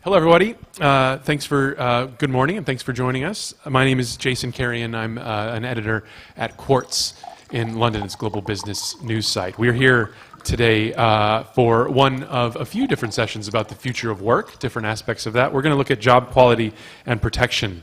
Hello, everybody. Thanks for good morning, and thanks for joining us. My name is Jason Carey, and I'm an editor at Quartz in London. It's a global business news site. We're here today for one of a few different sessions about the future of work, different aspects of that. We're going to look at job quality and protection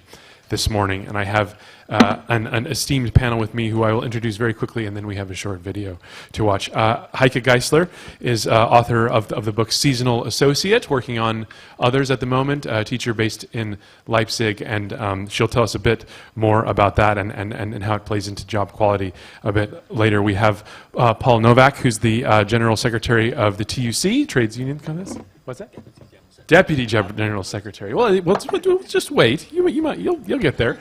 this morning, and I have an esteemed panel with me who I will introduce very quickly, and then we have a short video to watch. Heike Geisler is author of the book Seasonal Associate, working on others at the moment, a teacher based in Leipzig, and she'll tell us a bit more about that and how it plays into job quality a bit later. We have Paul Novak, who's the General Secretary of the TUC, Trades Union Congress. What's that? Deputy General Secretary. Well, just wait. You'll get there.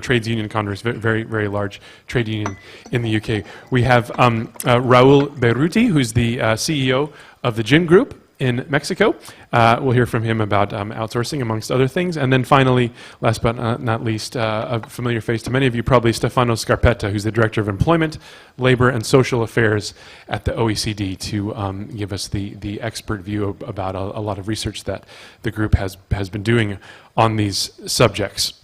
Trades Union Congress, very large trade union in the UK. We have Raul Beruti, who's the CEO of the Gin Group in Mexico. We'll hear from him about outsourcing, amongst other things. And then finally, last but not least, a familiar face to many of you, probably Stefano Scarpetta, who's the Director of Employment, Labor and Social Affairs at the OECD, to give us the expert view about a lot of research that the group has been doing on these subjects.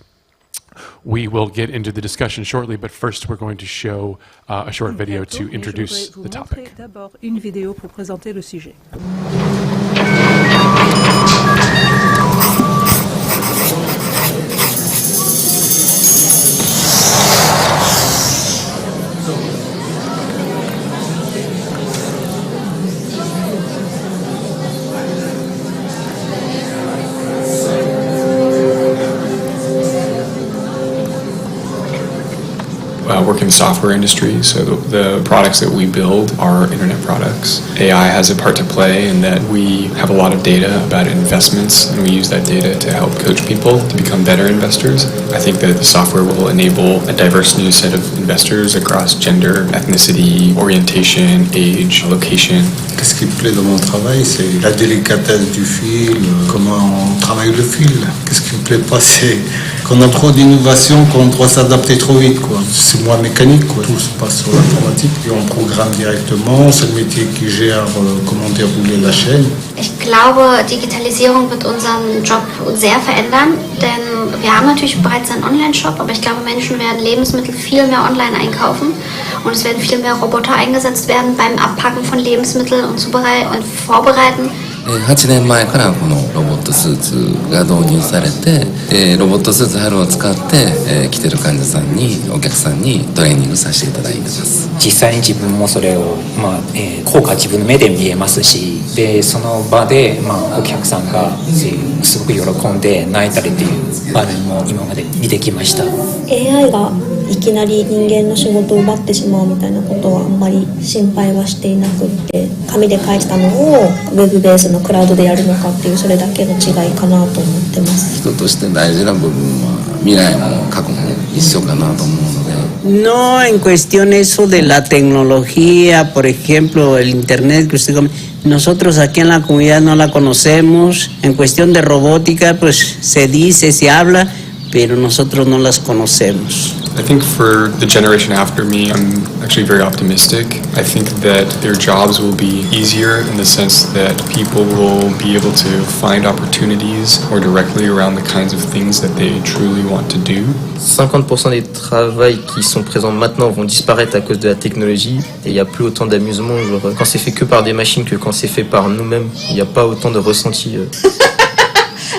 We will get into the discussion shortly, but first we're going to show a short video to introduce the topic. D'abord une vidéo pour présenter le sujet. Work in the software industry, so the products that we build are internet products. AI has a part to play in that we have a lot of data about investments, and we use that data to help coach people to become better investors. I think that the software will enable a diverse new set of investors across gender, ethnicity, orientation, age, location. Qu'est-ce qui me plaît dans mon travail, c'est la délicatesse du fil, comment on travaille le fil. Qu'est-ce qui me plaît pas, c'est qu'on a trop d'innovations, qu'on doit s'adapter trop vite, quoi. C'est moins mécanique, quoi. Tout se passe sur l'informatique et on programme directement. C'est le métier qui gère comment dérouler la chaîne. Ich glaube, Digitalisierung wird unseren Job sehr verändern, denn wir haben natürlich bereits einen Online-Shop, aber ich glaube, Menschen werden Lebensmittel viel mehr online einkaufen und es werden viel mehr Roboter eingesetzt werden beim Abpacken von Lebensmitteln und Vorbereiten. 8年前からこのロボットスーツが導入されて、ロボットスーツハルを使って、来てる患者さんにお客さんにトレーニングさせていただいてます。実際に自分もそれを、効果自分の目で見えますし、でその場で、お客さんがすごく喜んで泣いたりという場面も今まで見てきました。 AI がいきなり人間の仕事を奪ってしまうみたいなことはあんまり心配はしていなくって、紙で書いてたのをウェブベースのクラウドでやるのかっていうそれだけの違いかなと思ってます。人として大事な部分は未来も過去も一緒かなと思うので。 No, en cuestión eso de la tecnología, por ejemplo, el internet que usted comenta, nosotros aquí en la comunidad no la conocemos. En cuestión de robótica, pues se dice, se habla, pero nosotros no las conocemos. I think for the generation after me, I'm actually very optimistic. I think that their jobs will be easier in the sense that people will be able to find opportunities more directly around the kinds of things that they truly want to do. 50% des travails qui sont présents maintenant vont disparaître à cause de la technologie et il n'y a plus autant d'amusement. Quand c'est fait que par des machines que quand c'est fait par nous-mêmes, il n'y a pas autant de ressenti.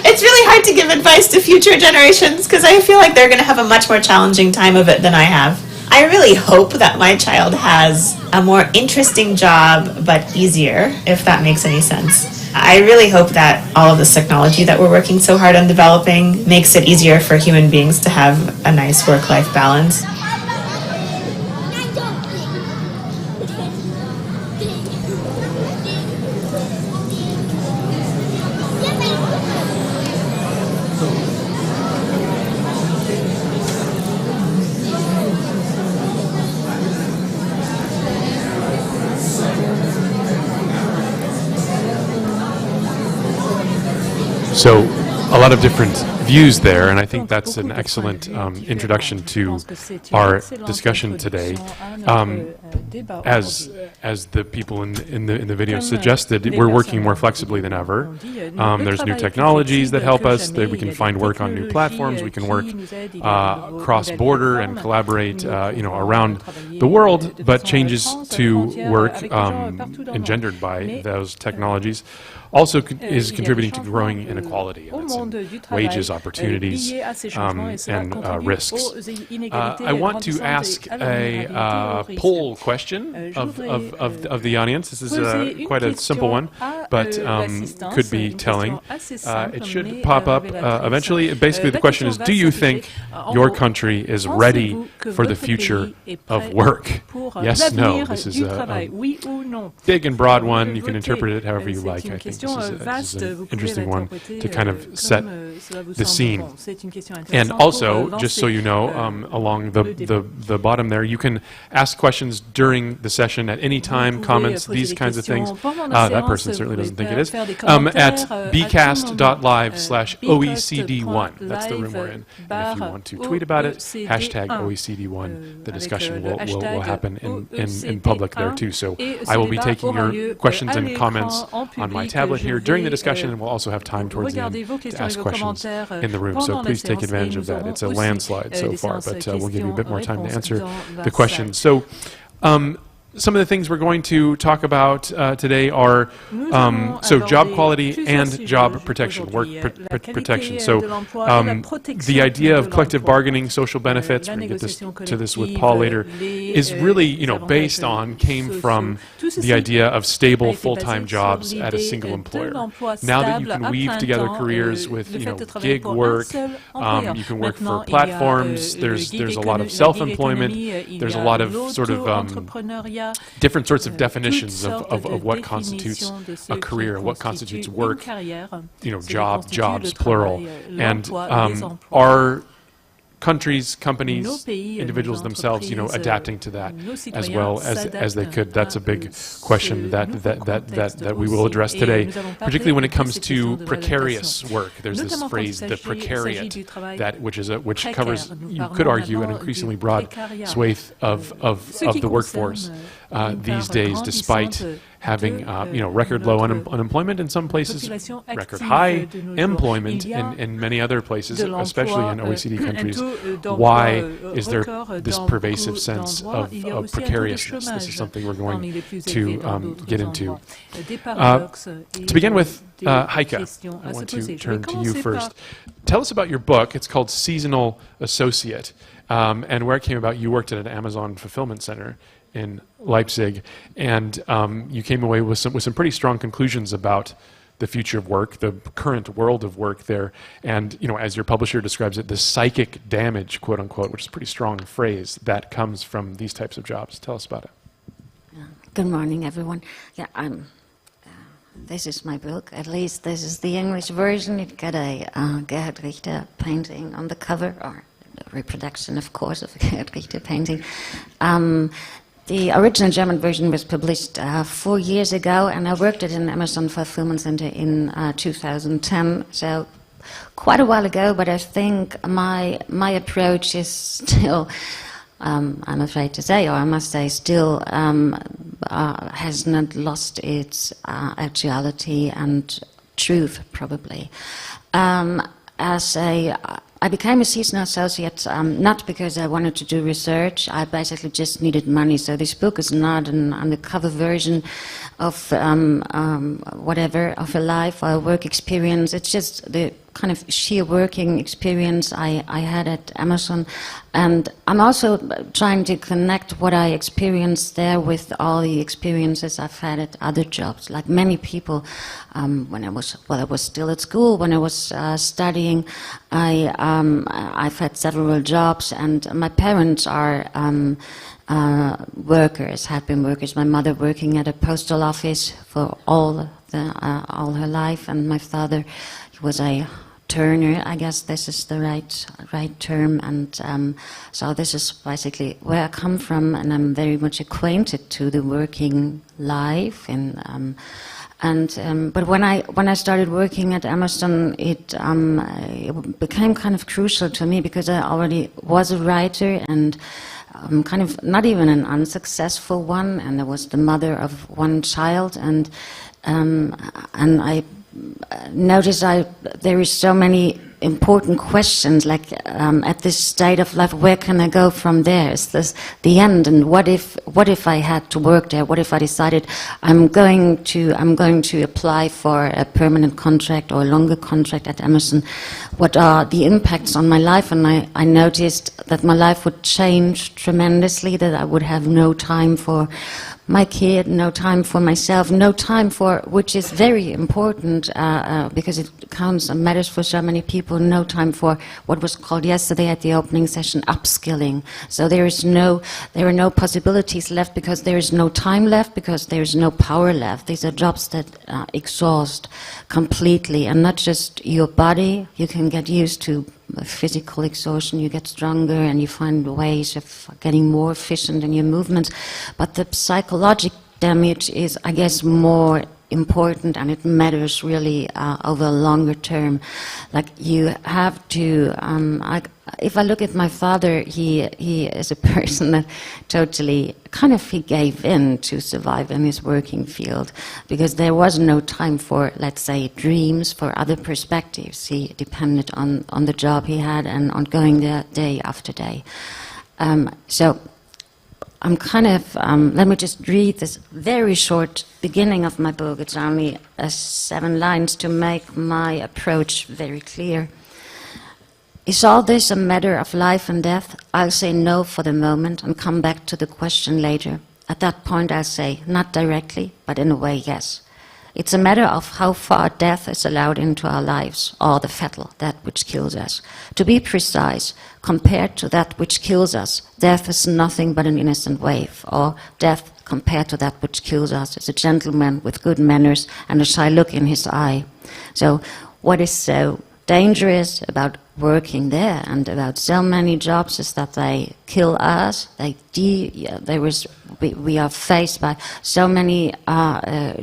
It's really hard to give advice to future generations because I feel like they're going to have a much more challenging time of it than I have. I really hope that my child has a more interesting job but easier, if that makes any sense. I really hope that all of this technology that we're working so hard on developing makes it easier for human beings to have a nice work-life balance. So, a lot of different views there, and I think that's an excellent introduction to our discussion today. As the people in the video suggested, we're working more flexibly than ever. There's new technologies that help us, that we can find work on new platforms, we can work cross-border and collaborate around the world, but changes to work engendered by those technologies also is contributing to growing inequality, and it's in wages, opportunities, and risks. I want to ask a poll question of the audience. This is quite a simple one, but could be telling. It should pop up eventually. Basically, the question is, do you think your country is ready for the future of work? Yes, no. This is a big and broad one. You can interpret it however you like, I think. This is an interesting one to kind of set the scene. And also, just so you know, along the bottom there, you can ask questions during the session at any time, comments, these kinds of things. That person certainly doesn't think it is. At bcast.live/OECD1. That's the room we're in. And if you want to tweet about it, hashtag OECD1. The discussion will happen in public there too. So I will be taking your questions and comments on my tablet here during the discussion, and we'll also have time towards the end to ask questions in the room. So please take advantage of that. It's a landslide so far, but we'll give you a bit more time to answer the questions. So some of the things we're going to talk about today are job quality and job protection, work protection. So the idea of collective bargaining, social benefits, we're going to get to this with Paul later, is really came from the idea of stable full-time jobs at a single employer. Now that you can weave together careers with gig work, you can work for platforms. There's a lot of self-employment. There's a lot of sort of different sorts of definitions of what constitutes a career, what constitutes work, jobs, plural. And our countries, companies, individuals themselves, adapting to that as well as they could. That's a big question that we will address today, particularly when it comes to precarious work. There's this phrase, the precariat, which covers, you could argue, an increasingly broad swathe of the workforce these days, despite having record low unemployment in some places, record high employment in many other places, especially in OECD countries. Why is there this pervasive sense of precariousness? This is something we're going to get into. To begin with, Heike, I want to turn to you first. Tell us about your book. It's called Seasonal Associate, and where it came about. You worked at an Amazon fulfillment center in Leipzig, and you came away with some pretty strong conclusions about the future of work, the current world of work there, and as your publisher describes it, the psychic damage, quote unquote, which is a pretty strong phrase, that comes from these types of jobs. Tell us about it. Good morning, everyone. Yeah, this is my book. At least this is the English version. It got a Gerhard Richter painting on the cover, or a reproduction, of course, of a Gerhard Richter painting. The original German version was published 4 years ago, and I worked at an Amazon fulfillment center in 2010, so quite a while ago, but I think my approach is still, I'm afraid to say, or I must say still, has not lost its actuality and truth, probably. I became a seasonal associate not because I wanted to do research. I basically just needed money. So this book is not an undercover version of whatever, of a life or a work experience. It's just the kind of sheer working experience I had at Amazon. And I'm also trying to connect what I experienced there with all the experiences I've had at other jobs. Like many people, when I was still at school, when I was studying, I've had several jobs, and my parents are workers, have been workers. My mother working at a postal office for all her life, and my father was a turner. I guess this is the right term, and so this is basically where I come from, and I'm very much acquainted to the working life in And but when I started working at Amazon, it became kind of crucial to me because I already was a writer and kind of not even an unsuccessful one, and I was the mother of one child, and I noticed there is so many important questions, like at this state of life, where can I go from there? Is this the end? And what if I had to work there? What if I decided I'm going to apply for a permanent contract or a longer contract at Amazon? What are the impacts on my life? And I noticed that my life would change tremendously, that I would have no time for my kid, no time for myself, no time for, which is very important because it counts and matters for so many people, no time for what was called yesterday at the opening session, upskilling. So there are no possibilities left because there is no time left, because there is no power left. These are jobs that exhaust completely, and not just your body. You can get used to physical exhaustion, you get stronger and you find ways of getting more efficient in your movements, but the psychological damage is, I guess, more important, and it matters really over a longer term. Like, you have to, if I look at my father, he is a person that totally he gave in to survive in his working field, because there was no time for, let's say, dreams, for other perspectives. He depended on the job he had and on going there day after day. So I'm let me just read this very short beginning of my book. It's only 7 lines to make my approach very clear. Is all this a matter of life and death? I'll say no for the moment and come back to the question later. At that point I'll say, not directly, but in a way, yes. It's a matter of how far death is allowed into our lives, or the fatal, that which kills us. To be precise, compared to that which kills us, death is nothing but an innocent wave, or death compared to that which kills us is a gentleman with good manners and a shy look in his eye. So what is so dangerous about working there and about so many jobs is that they kill us. We are faced by so many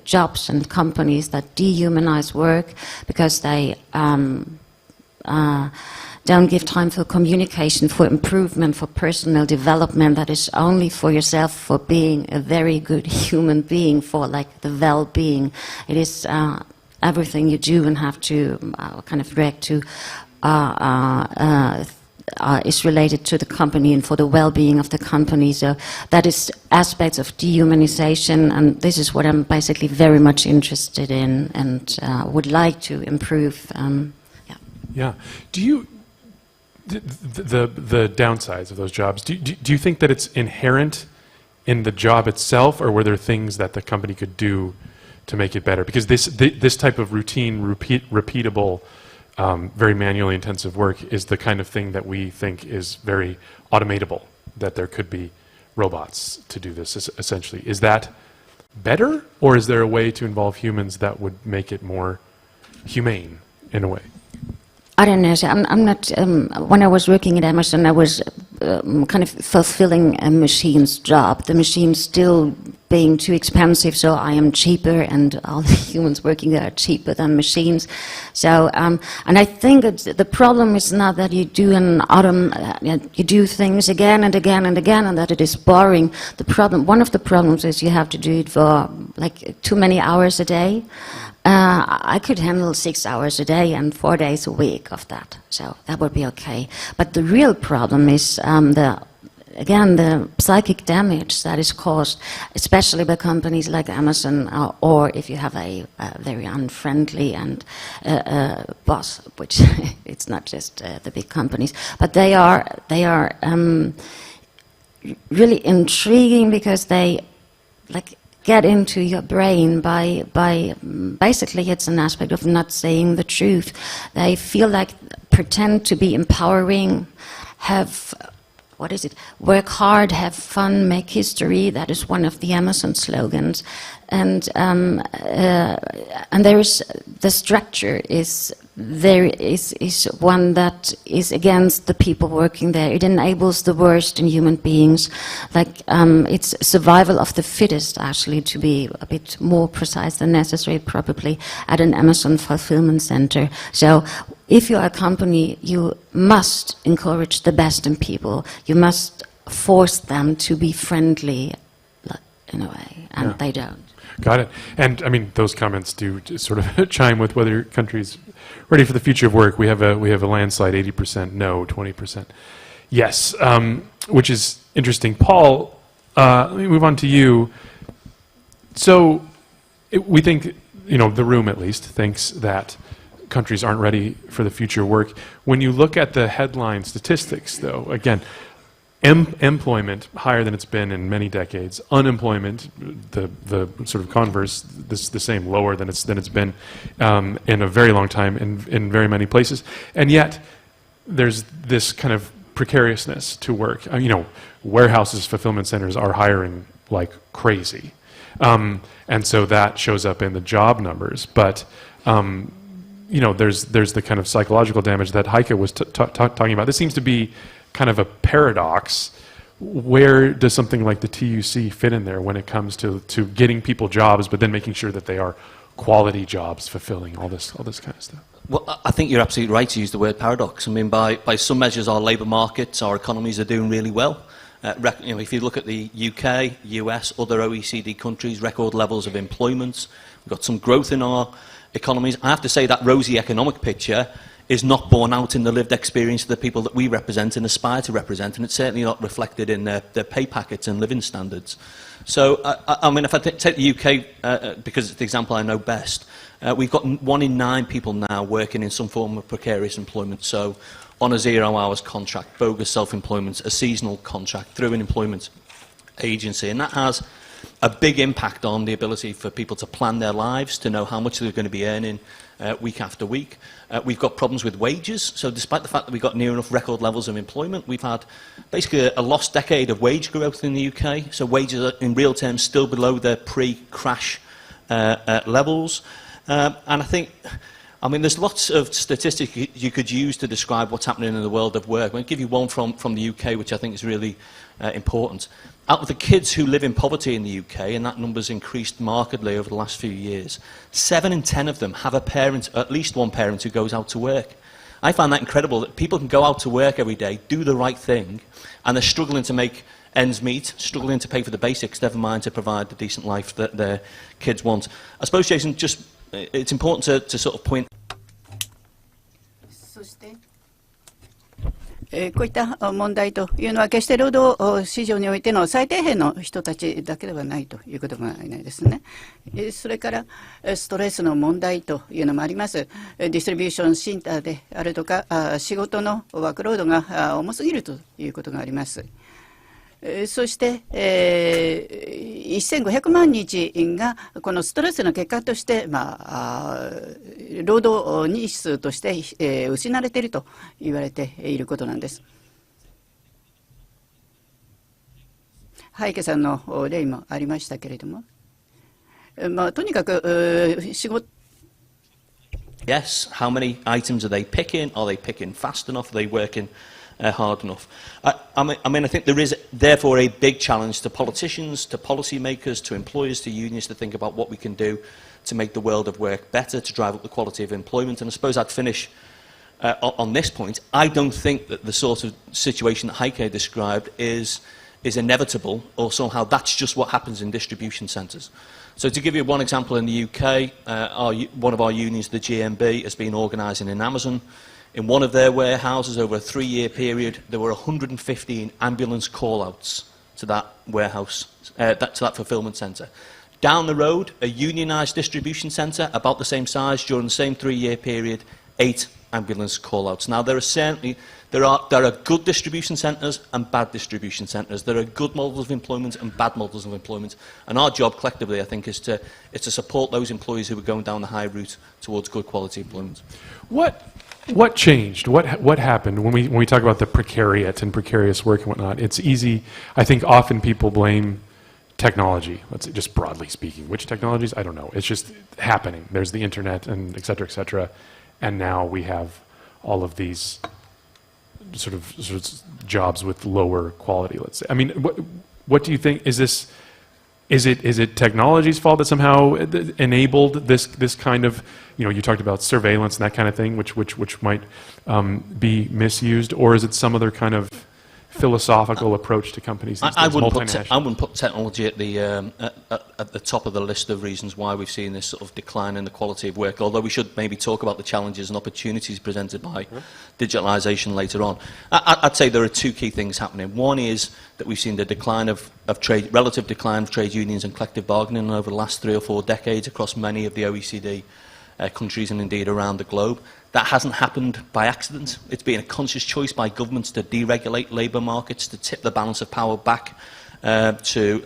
jobs and companies that dehumanize work because they don't give time for communication, for improvement, for personal development that is only for yourself, for being a very good human being, for like the well-being. It is everything you do and have to react to is related to the company and for the well-being of the company. So that is aspects of dehumanization, and this is what I'm basically very much interested in and would like to improve. Yeah. Do you the downsides of those jobs? Do you think that it's inherent in the job itself, or were there things that the company could do to make it better? Because this type of routine, repeatable, very manually intensive work is the kind of thing that we think is very automatable, that there could be robots to do this, essentially. Is that better, or is there a way to involve humans that would make it more humane in a way? I don't know. So I'm not. When I was working at Amazon, I was kind of fulfilling a machine's job. The machine's still being too expensive, so I am cheaper, and all the humans working there are cheaper than machines. So, and I think the problem is not that you do you do things again and again and again, and that it is boring. The problem, one of the problems, is you have to do it for like too many hours a day. I could handle 6 hours a day and 4 days a week of that, so that would be okay. But the real problem is the psychic damage that is caused, especially by companies like Amazon, or if you have a very unfriendly and boss, which it's not just the big companies, but they are really intriguing because they get into your brain by basically it's an aspect of not saying the truth. They feel like pretend to be empowering, work hard, have fun, make history. That is one of the Amazon slogans. And there is, the structure is there is one that is against the people working there. It enables the worst in human beings. Like it's survival of the fittest, actually, to be a bit more precise than necessary, probably, at an Amazon fulfillment center. So if you are a company, you must encourage the best in people. You must force them to be friendly, in a way, and they don't. Got it. And I mean, those comments do sort of chime with whether your country's ready for the future of work. We have a landslide: 80% no, 20% yes, which is interesting. Paul, let me move on to you. So we think, the room at least thinks that countries aren't ready for the future of work. When you look at the headline statistics, though, again, employment higher than it's been in many decades. Unemployment, the sort of converse, the same, lower than it's been in a very long time in very many places. And yet, there's this kind of precariousness to work. Warehouses, fulfillment centers are hiring like crazy, and so that shows up in the job numbers. But there's the kind of psychological damage that Heike was talking about. This seems to be kind of a paradox. Where does something like the TUC fit in there when it comes to getting people jobs, but then making sure that they are quality jobs, fulfilling all this kind of stuff? Well, I think you're absolutely right to use the word paradox. I mean, by some measures, our labour markets, our economies are doing really well. If you look at the UK, US, other OECD countries, record levels of employment. We've got some growth in our economies. I have to say that rosy economic picture is not borne out in the lived experience of the people that we represent and aspire to represent, and it's certainly not reflected in their pay packets and living standards. So, I mean, if I take the UK, because it's the example I know best, we've got 1 in 9 people now working in some form of precarious employment, so on a 0 hours contract, bogus self-employment, a seasonal contract, through an employment agency, and that has a big impact on the ability for people to plan their lives, to know how much they're going to be earning week after week. We've got problems with wages, so despite the fact that we've got near enough record levels of employment, we've had basically a lost decade of wage growth in the UK, so wages are in real terms still below their pre-crash levels. And I think, there's lots of statistics you could use to describe what's happening in the world of work. I'll give you one from the UK, which I think is really important. Out of the kids who live in poverty in the UK, and that number's increased markedly over the last few years, 7 in 10 of them have a parent, at least one parent, who goes out to work. I find that incredible, that people can go out to work every day, do the right thing, and they're struggling to make ends meet, struggling to pay for the basics, never mind to provide the decent life that their kids want. I suppose, Jason, it's important to sort of point. こういった問題というのは決して労働市場においての最底辺の人たちだけではないということがないですね。それからストレスの問題というのもあります。ディストリビューションセンターであるとか仕事のワークロードが重すぎるということがあります。そして、1500万日がこのストレスの結果として、労働日数として、失われていると言われていることなんです。ハイケさんの例もありましたけれども、とにかく仕事 Yes, how many items are they picking? Are they picking fast enough? Are they working hard enough? I think there is therefore a big challenge to politicians, to policymakers, to employers, to unions to think about what we can do to make the world of work better, to drive up the quality of employment. And I suppose I'd finish on this point. I don't think that the sort of situation that Heike described is inevitable, or somehow that's just what happens in distribution centres. So to give you one example, in the UK, one of our unions, the GMB, has been organising in Amazon. In one of their warehouses, over a 3-year period, there were 115 ambulance call-outs to that warehouse, to that fulfillment centre. Down the road, a unionised distribution centre, about the same size, during the same 3-year period, 8 ambulance call-outs. Now, there are good distribution centres and bad distribution centres. There are good models of employment and bad models of employment. And our job collectively, I think, is to support those employees who are going down the high route towards good quality employment. What changed? What happened when we talk about the precariat and precarious work and whatnot? It's easy. I think often people blame technology. Let's say, just broadly speaking, which technologies? I don't know. It's just happening. There's the internet and et cetera, and now we have all of these sort of jobs with lower quality, let's say. I mean, what do you think? Is it technology's fault that somehow enabled this kind of, you talked about surveillance and that kind of thing, which might be misused, or is it some other kind of philosophical approach to companies these days, I wouldn't put technology at the top of the list of reasons why we've seen this sort of decline in the quality of work, although we should maybe talk about the challenges and opportunities presented by digitalisation later on. I'd say there are two key things happening. One is that we've seen the decline of relative decline of trade unions and collective bargaining over the last 3 or 4 decades across many of the OECD countries and indeed around the globe. That hasn't happened by accident. It's been a conscious choice by governments to deregulate labour markets, to tip the balance of power back to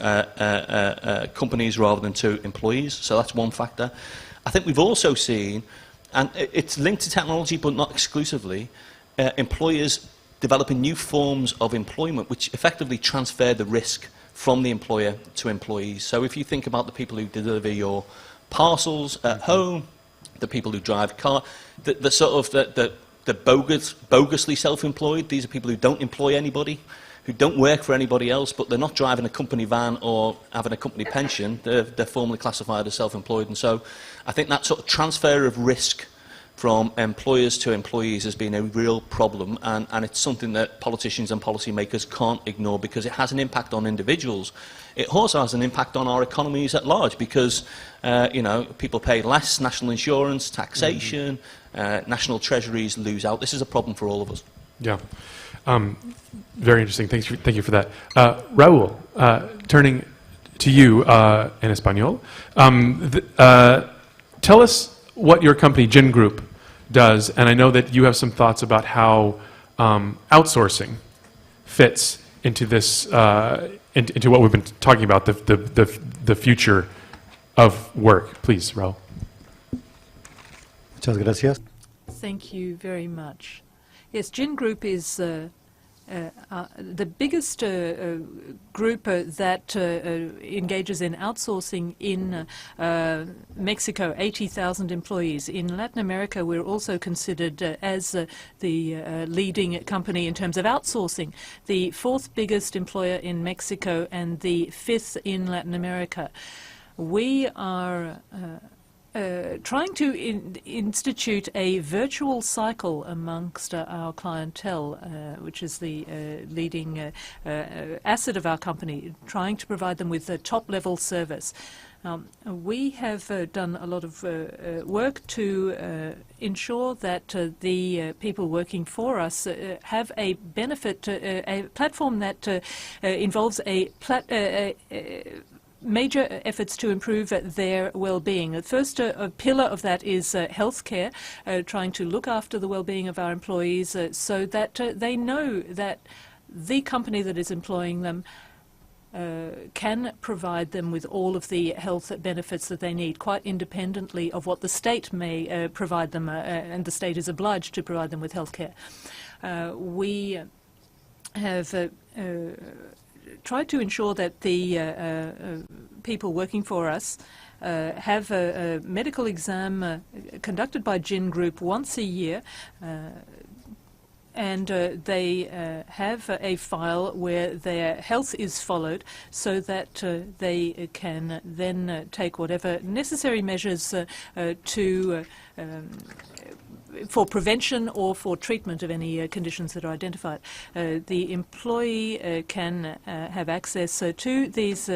companies rather than to employees. So that's one factor. I think we've also seen, and it's linked to technology but not exclusively, employers developing new forms of employment which effectively transfer the risk from the employer to employees. So if you think about the people who deliver your parcels at home, the people who drive car, the bogusly self-employed, these are people who don't employ anybody, who don't work for anybody else, but they're not driving a company van or having a company pension. They're formally classified as self-employed. And so I think that sort of transfer of risk from employers to employees has been a real problem, and it's something that politicians and policymakers can't ignore because it has an impact on individuals. It also has an impact on our economies at large because people pay less national insurance, taxation, national treasuries lose out. This is a problem for all of us. Yeah. Very interesting. Thank you for that. Raúl, turning to you in Espanol, tell us what your company, Jin Group, does, and I know that you have some thoughts about how outsourcing fits into this, into what we've been talking about, the future of work. Please, Raúl. Muchas gracias. Thank you very much. Yes, Jin Group is the biggest group that engages in outsourcing in Mexico, 80,000 employees. In Latin America, we're also considered as the leading company in terms of outsourcing, the 4th biggest employer in Mexico and the 5th in Latin America. We are trying to institute a virtual cycle amongst our clientele, which is the leading asset of our company, trying to provide them with a top-level service. We have done a lot of work to ensure that the people working for us have a benefit, a platform that involves major efforts to improve their well-being. The first pillar of that is healthcare, trying to look after the well-being of our employees so that they know that the company that is employing them can provide them with all of the health benefits that they need, quite independently of what the state may provide them, and the state is obliged to provide them with healthcare. We have tried to ensure that the people working for us have a medical exam conducted by Jin Group once a year, and they have a file where their health is followed so that they can then take whatever necessary measures for prevention or for treatment of any conditions that are identified. The employee can have access to these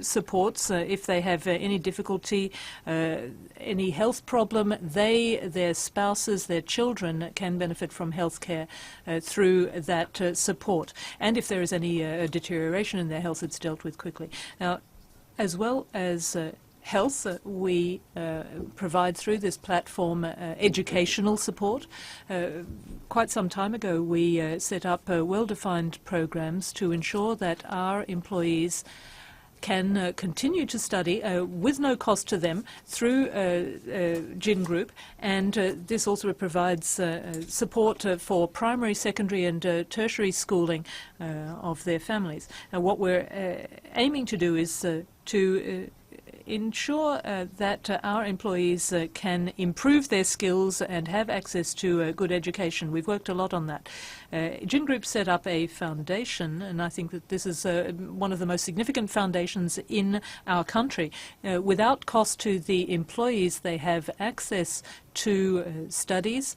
supports if they have any difficulty, any health problem. Their spouses, their children can benefit from healthcare through that support. And if there is any deterioration in their health, it's dealt with quickly. Now, as well as health, we provide through this platform educational support. Quite some time ago, we set up well-defined programs to ensure that our employees can continue to study with no cost to them through Jin Group, and this also provides support for primary, secondary and tertiary schooling of their families. Now, what we're aiming to do is to ensure that our employees can improve their skills and have access to good education. We've worked a lot on that. Jin Group set up a foundation, and I think that this is one of the most significant foundations in our country. Without cost to the employees, they have access to studies,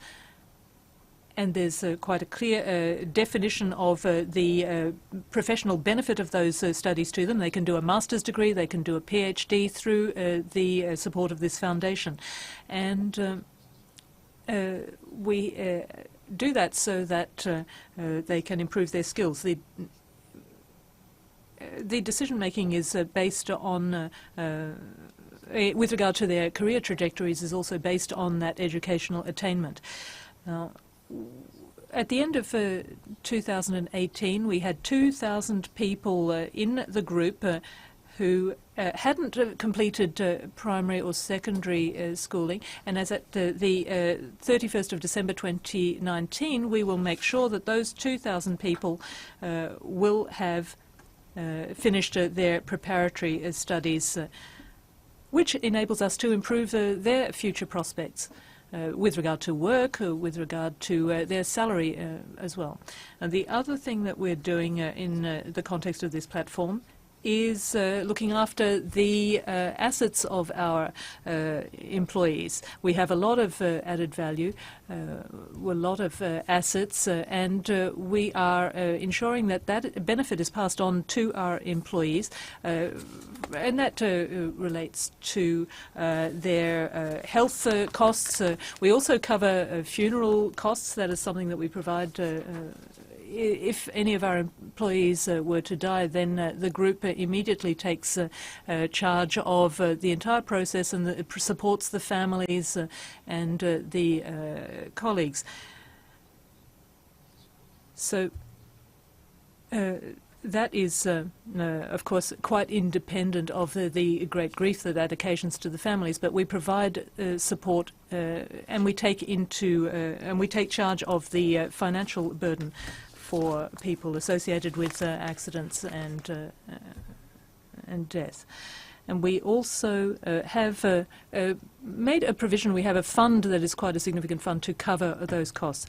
and there's quite a clear definition of the professional benefit of those studies to them. They can do a master's degree, they can do a PhD through the support of this foundation. And we do that so that they can improve their skills. The decision-making is based on with regard to their career trajectories, is also based on that educational attainment. Now, at the end of 2018, we had 2,000 people in the group who hadn't completed primary or secondary schooling, and as at the 31st of December 2019, we will make sure that those 2,000 people will have finished their preparatory studies, which enables us to improve their future prospects. With regard to work, with regard to their salary as well. And the other thing that we're doing in the context of this platform is looking after the assets of our employees. We have a lot of added value, a lot of assets, and we are ensuring that that benefit is passed on to our employees, and that relates to their health costs. We also cover funeral costs. That is something that we provide. If any of our employees were to die, then the group immediately takes charge of the entire process and supports the families and the colleagues. So that is, of course, quite independent of the great grief that occasions to the families. But we provide support, and we take charge of the financial burden for people associated with accidents and death. And we also have made a provision. We have a fund that is quite a significant fund to cover those costs.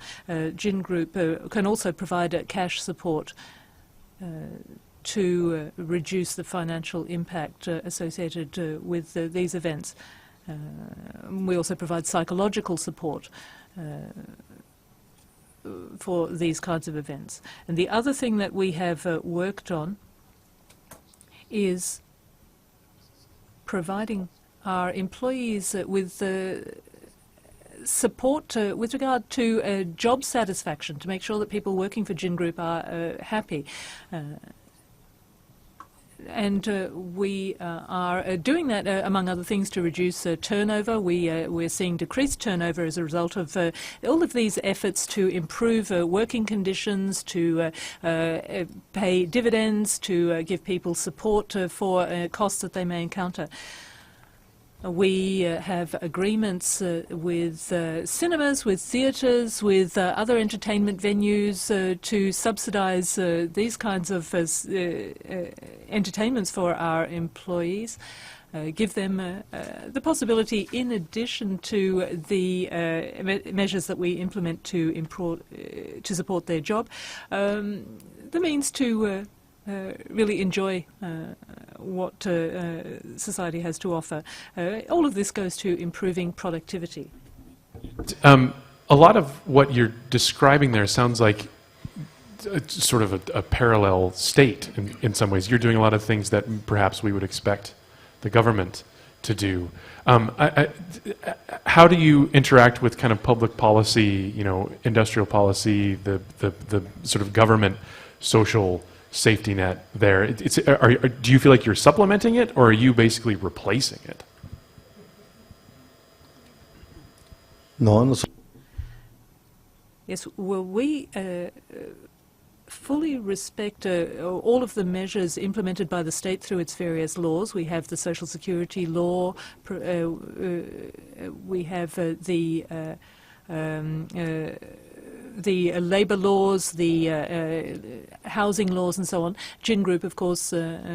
Jin Group can also provide cash support to reduce the financial impact associated with these events. We also provide psychological support for these kinds of events. And the other thing that we have worked on is providing our employees with support with regard to job satisfaction, to make sure that people working for Jin Group are happy. And we are doing that, among other things, to reduce turnover. We're seeing decreased turnover as a result of all of these efforts to improve working conditions, to pay dividends, to give people support for costs that they may encounter. We have agreements with cinemas, with theatres, with other entertainment venues to subsidise these kinds of entertainments for our employees. Give them the possibility, in addition to the measures that we implement to support their job, the means to really enjoy what society has to offer. All of this goes to improving productivity. A lot of what you're describing there sounds like sort of a parallel state in some ways. You're doing a lot of things that perhaps we would expect the government to do. How do you interact with kind of public policy, industrial policy, the sort of government social safety net there? Do you feel like you're supplementing it, or are you basically replacing it? Yes, well, we fully respect all of the measures implemented by the state through its various laws. We have the Social Security law, we have the the labour laws, the housing laws and so on. Jin Group, of course,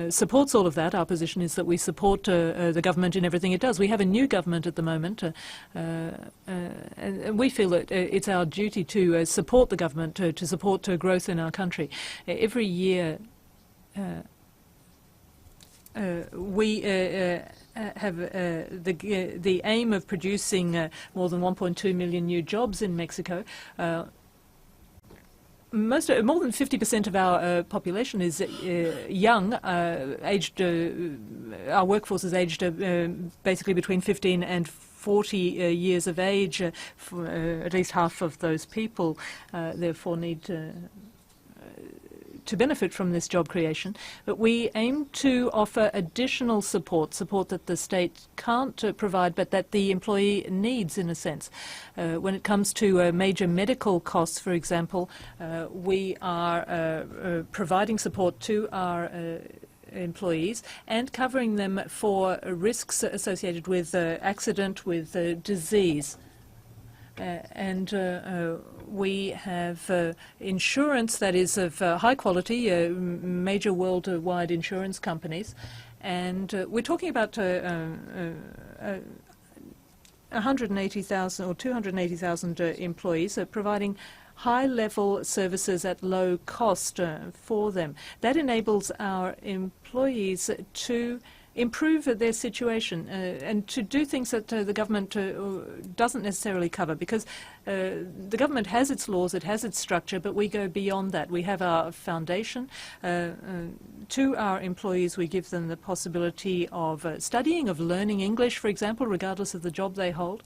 supports all of that. Our position is that we support the government in everything it does. We have a new government at the moment, and we feel that it's our duty to support the government, to support growth in our country. Every year we have the aim of producing more than 1.2 million new jobs in Mexico. More than 50% of our population is young, aged. Our workforce is aged basically between 15 and 40 years of age. At least half of those people, therefore, need to benefit from this job creation. But we aim to offer additional support that the state can't provide, but that the employee needs, in a sense. When it comes to major medical costs, for example, we are providing support to our employees and covering them for risks associated with accident, with disease. We have insurance that is of high quality, major worldwide insurance companies, and we're talking about 180,000 or 280,000 employees providing high-level services at low cost for them. That enables our employees to improve their situation and to do things that the government doesn't necessarily cover, because the government has its laws, it has its structure, but we go beyond that. We have our foundation. To our employees, we give them the possibility of studying, of learning English, for example, regardless of the job they hold.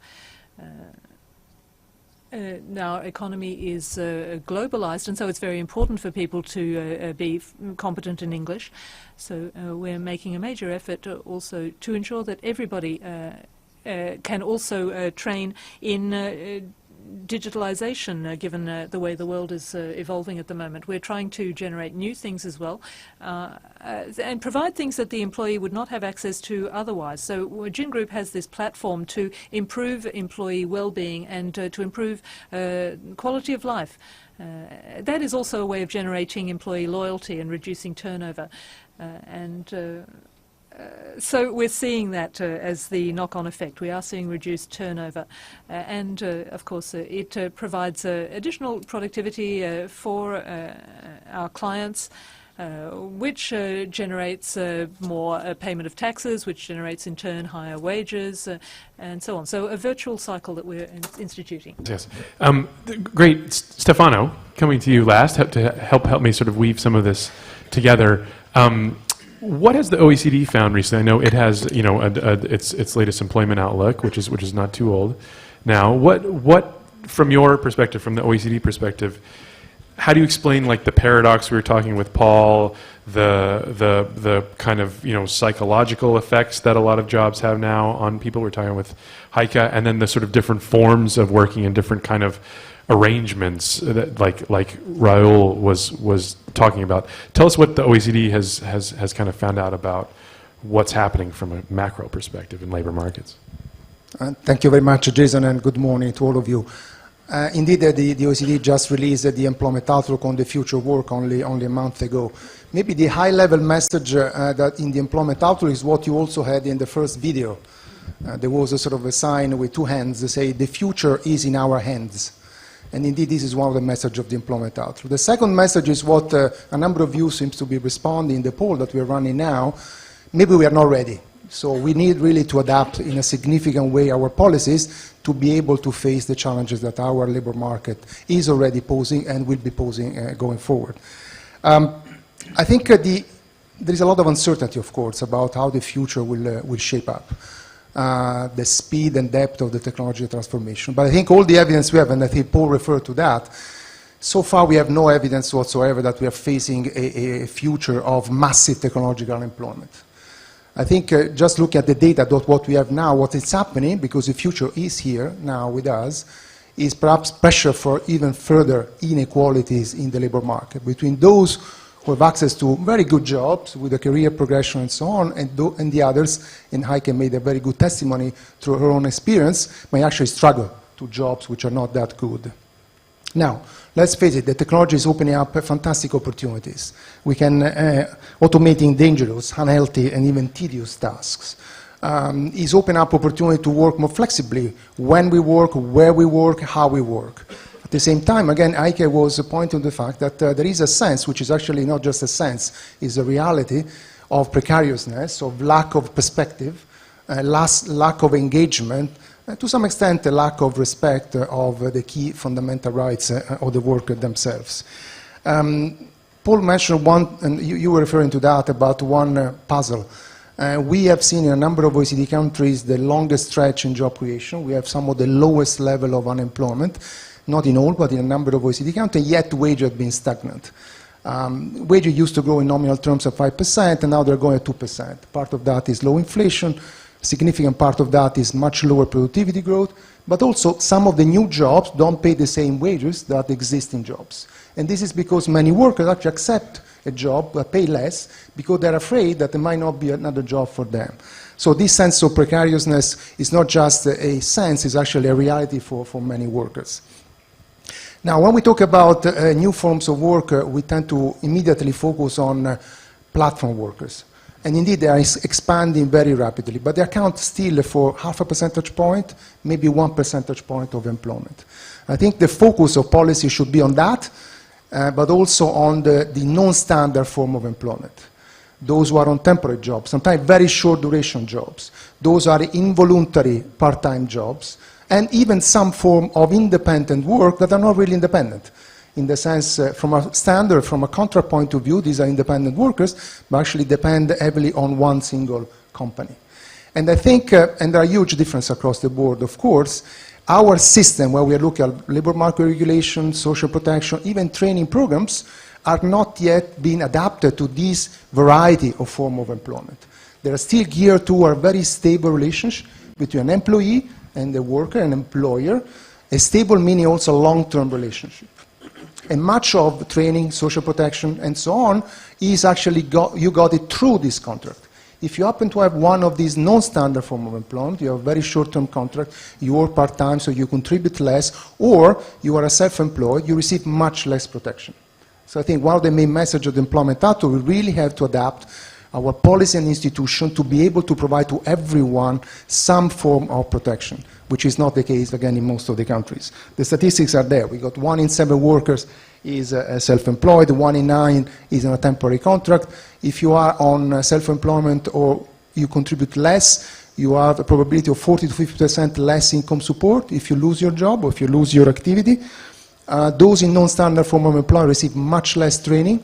Our economy is globalized, and so it's very important for people to be competent in English. So we're making a major effort also to ensure that everybody can also train in digitalization, given the way the world is evolving at the moment. We're trying to generate new things as well and provide things that the employee would not have access to otherwise. So Jin Group has this platform to improve employee well-being and to improve quality of life. That is also a way of generating employee loyalty and reducing turnover. So we're seeing that as the knock-on effect. We are seeing reduced turnover. And, of course, it provides additional productivity for our clients, which generates more payment of taxes, which generates, in turn, higher wages, and so on. So a virtual cycle that we're instituting. Yes. Great. Stefano, coming to you last to help me sort of weave some of this together. What has the OECD found recently? I know it has, its latest employment outlook, which is not too old now. What from your perspective, from the OECD perspective, how do you explain like the paradox we were talking with Paul, the kind of psychological effects that a lot of jobs have now on people? We're talking with Heike, and then the sort of different forms of working and different kind of arrangements that like Raul was talking about. Tell us what the OECD has kind of found out about what's happening from a macro perspective in labor markets. Thank you very much, Jason, and good morning to all of you. Indeed, the OECD just released the employment outlook on the future work only a month ago. Maybe the high-level message that in the employment outlook is what you also had in the first video. There was a sort of a sign with two hands that say, the future is in our hands. And indeed, this is one of the messages of the employment outlook. The second message is what a number of you seems to be responding in the poll that we're running now. Maybe we are not ready. So we need really to adapt in a significant way our policies to be able to face the challenges that our labor market is already posing and will be posing going forward. I think there is a lot of uncertainty, of course, about how the future will shape up. The speed and depth of the technology transformation. But I think all the evidence we have, and I think Paul referred to that, so far we have no evidence whatsoever that we are facing a future of massive technological unemployment. I think just look at the data, what we have now, what is happening, because the future is here now with us, is perhaps pressure for even further inequalities in the labor market between those who have access to very good jobs with a career progression and so on, and the others, and Heike made a very good testimony through her own experience, may actually struggle to jobs which are not that good. Now, let's face it, the technology is opening up fantastic opportunities. We can automating dangerous, unhealthy, and even tedious tasks. Is open up opportunity to work more flexibly when we work, where we work, how we work. At the same time, again, Eike was pointing to the fact that there is a sense, which is actually not just a sense, is a reality of precariousness, of lack of perspective, lack of engagement, to some extent a lack of respect of the key fundamental rights of the worker themselves. Paul mentioned one, and you were referring to that, about one puzzle. We have seen in a number of OECD countries the longest stretch in job creation. We have some of the lowest level of unemployment, not in all, but in a number of OECD countries, yet wages have been stagnant. Wages used to grow in nominal terms at 5%, and now they're going at 2%. Part of that is low inflation. A significant part of that is much lower productivity growth, but also some of the new jobs don't pay the same wages that existing jobs. And this is because many workers actually accept a job that pay less because they're afraid that there might not be another job for them. So this sense of precariousness is not just a sense, it's actually a reality for many workers. Now, when we talk about new forms of work, we tend to immediately focus on platform workers. And indeed, they are expanding very rapidly, but they account still for 0.5 percentage point, maybe 1 percentage point of employment. I think the focus of policy should be on that, but also on the non-standard form of employment. Those who are on temporary jobs, sometimes very short duration jobs. Those are involuntary part-time jobs, and even some form of independent work that are not really independent. In the sense, from a standard, from a contract point of view, these are independent workers, but actually depend heavily on one single company. And I think, and there are huge differences across the board, of course, our system, where we are looking at labor market regulation, social protection, even training programs, are not yet being adapted to this variety of form of employment. They are still geared to a very stable relationship between an employee and the worker, an employer, a stable meaning also long-term relationship. And much of training, social protection, and so on is actually you got it through this contract. If you happen to have one of these non-standard form of employment, you have a very short-term contract, you work part-time, so you contribute less, or you are a self-employed, you receive much less protection. So I think one of the main messages of the Employment Act, we really have to adapt our policy and institution to be able to provide to everyone some form of protection, which is not the case, again, in most of the countries. The statistics are there. We got 1 in 7 workers is self-employed, 1 in 9 is on a temporary contract. If you are on self-employment or you contribute less, you have a probability of 40 to 50% less income support if you lose your job or if you lose your activity. Those in non-standard form of employment receive much less training.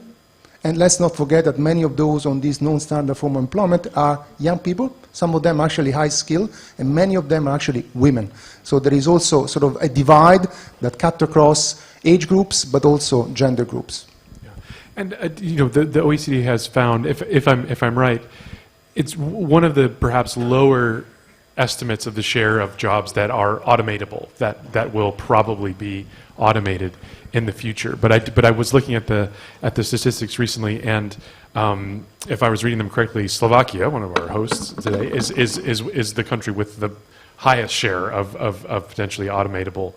And let's not forget that many of those on this non-standard form of employment are young people. Some of them are actually high skilled, and many of them are actually women. So there is also sort of a divide that cuts across age groups, but also gender groups. Yeah. And you know, the OECD has found, if I'm right, it's one of the perhaps lower estimates of the share of jobs that are automatable, that will probably be automated in the future. But I was looking at the statistics recently, and if I was reading them correctly, Slovakia, one of our hosts today, is the country with the highest share of potentially automatable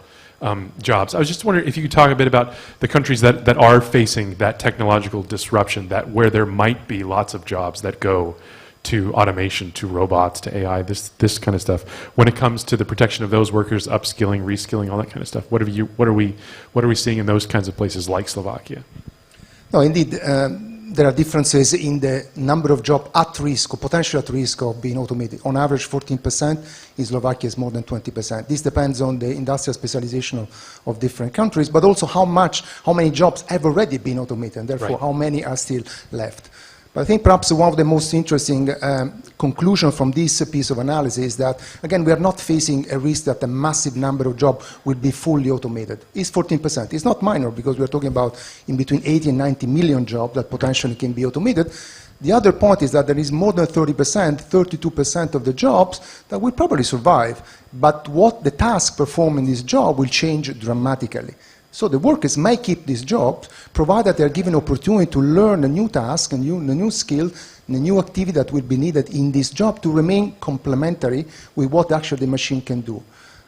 jobs. I was just wondering if you could talk a bit about the countries that are facing that technological disruption, that where there might be lots of jobs that go to automation, to robots, to AI, this kind of stuff. When it comes to the protection of those workers, upskilling, reskilling, all that kind of stuff, what are we seeing in those kinds of places like Slovakia? No, indeed, there are differences in the number of jobs at risk or potentially at risk of being automated. On average, 14%. In Slovakia, is more than 20%. This depends on the industrial specialization of different countries, but also how many jobs have already been automated, and therefore how many are still left. But I think perhaps one of the most interesting conclusions from this piece of analysis is that, again, we are not facing a risk that a massive number of jobs will be fully automated. It's 14%. It's not minor because we're talking about in between 80 and 90 million jobs that potentially can be automated. The other point is that there is more than 30%, 32% of the jobs that will probably survive. But what the task performed in this job will change dramatically. So the workers may keep these jobs, provided they are given opportunity to learn a new task, a new skill, a new activity that will be needed in this job to remain complementary with what actually the machine can do.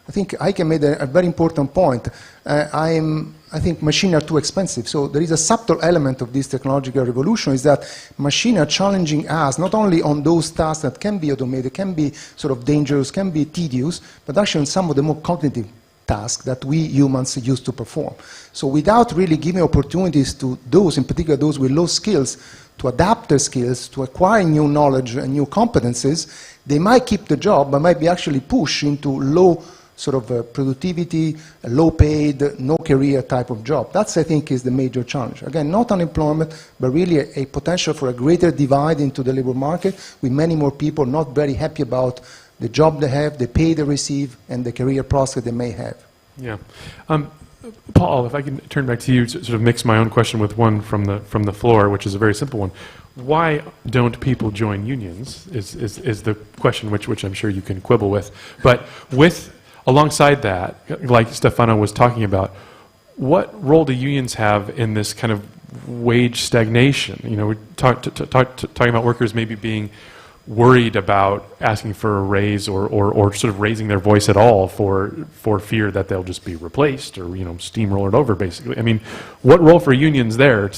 I think Heike made a very important point. I think machines are too expensive. So there is a subtle element of this technological revolution is that machines are challenging us not only on those tasks that can be automated, can be sort of dangerous, can be tedious, but actually on some of the more cognitive tasks that we humans used to perform. So without really giving opportunities to those, in particular those with low skills, to adapt their skills, to acquire new knowledge and new competencies, they might keep the job, but might be actually pushed into low sort of productivity, low-paid, no-career type of job. That's, I think, is the major challenge. Again, not unemployment, but really a potential for a greater divide into the labor market with many more people not very happy about the job they have, the pay they receive, and the career prospect they may have. Yeah. Paul, if I can turn back to you to sort of mix my own question with one from the floor, which is a very simple one. Why don't people join unions is the question which I'm sure you can quibble with. But alongside that, like Stefano was talking about, what role do unions have in this kind of wage stagnation? You know, we're talking about workers maybe being worried about asking for a raise or sort of raising their voice at all for fear that they'll just be replaced or, you know, steamrolled over, basically. I mean, what role for unions there?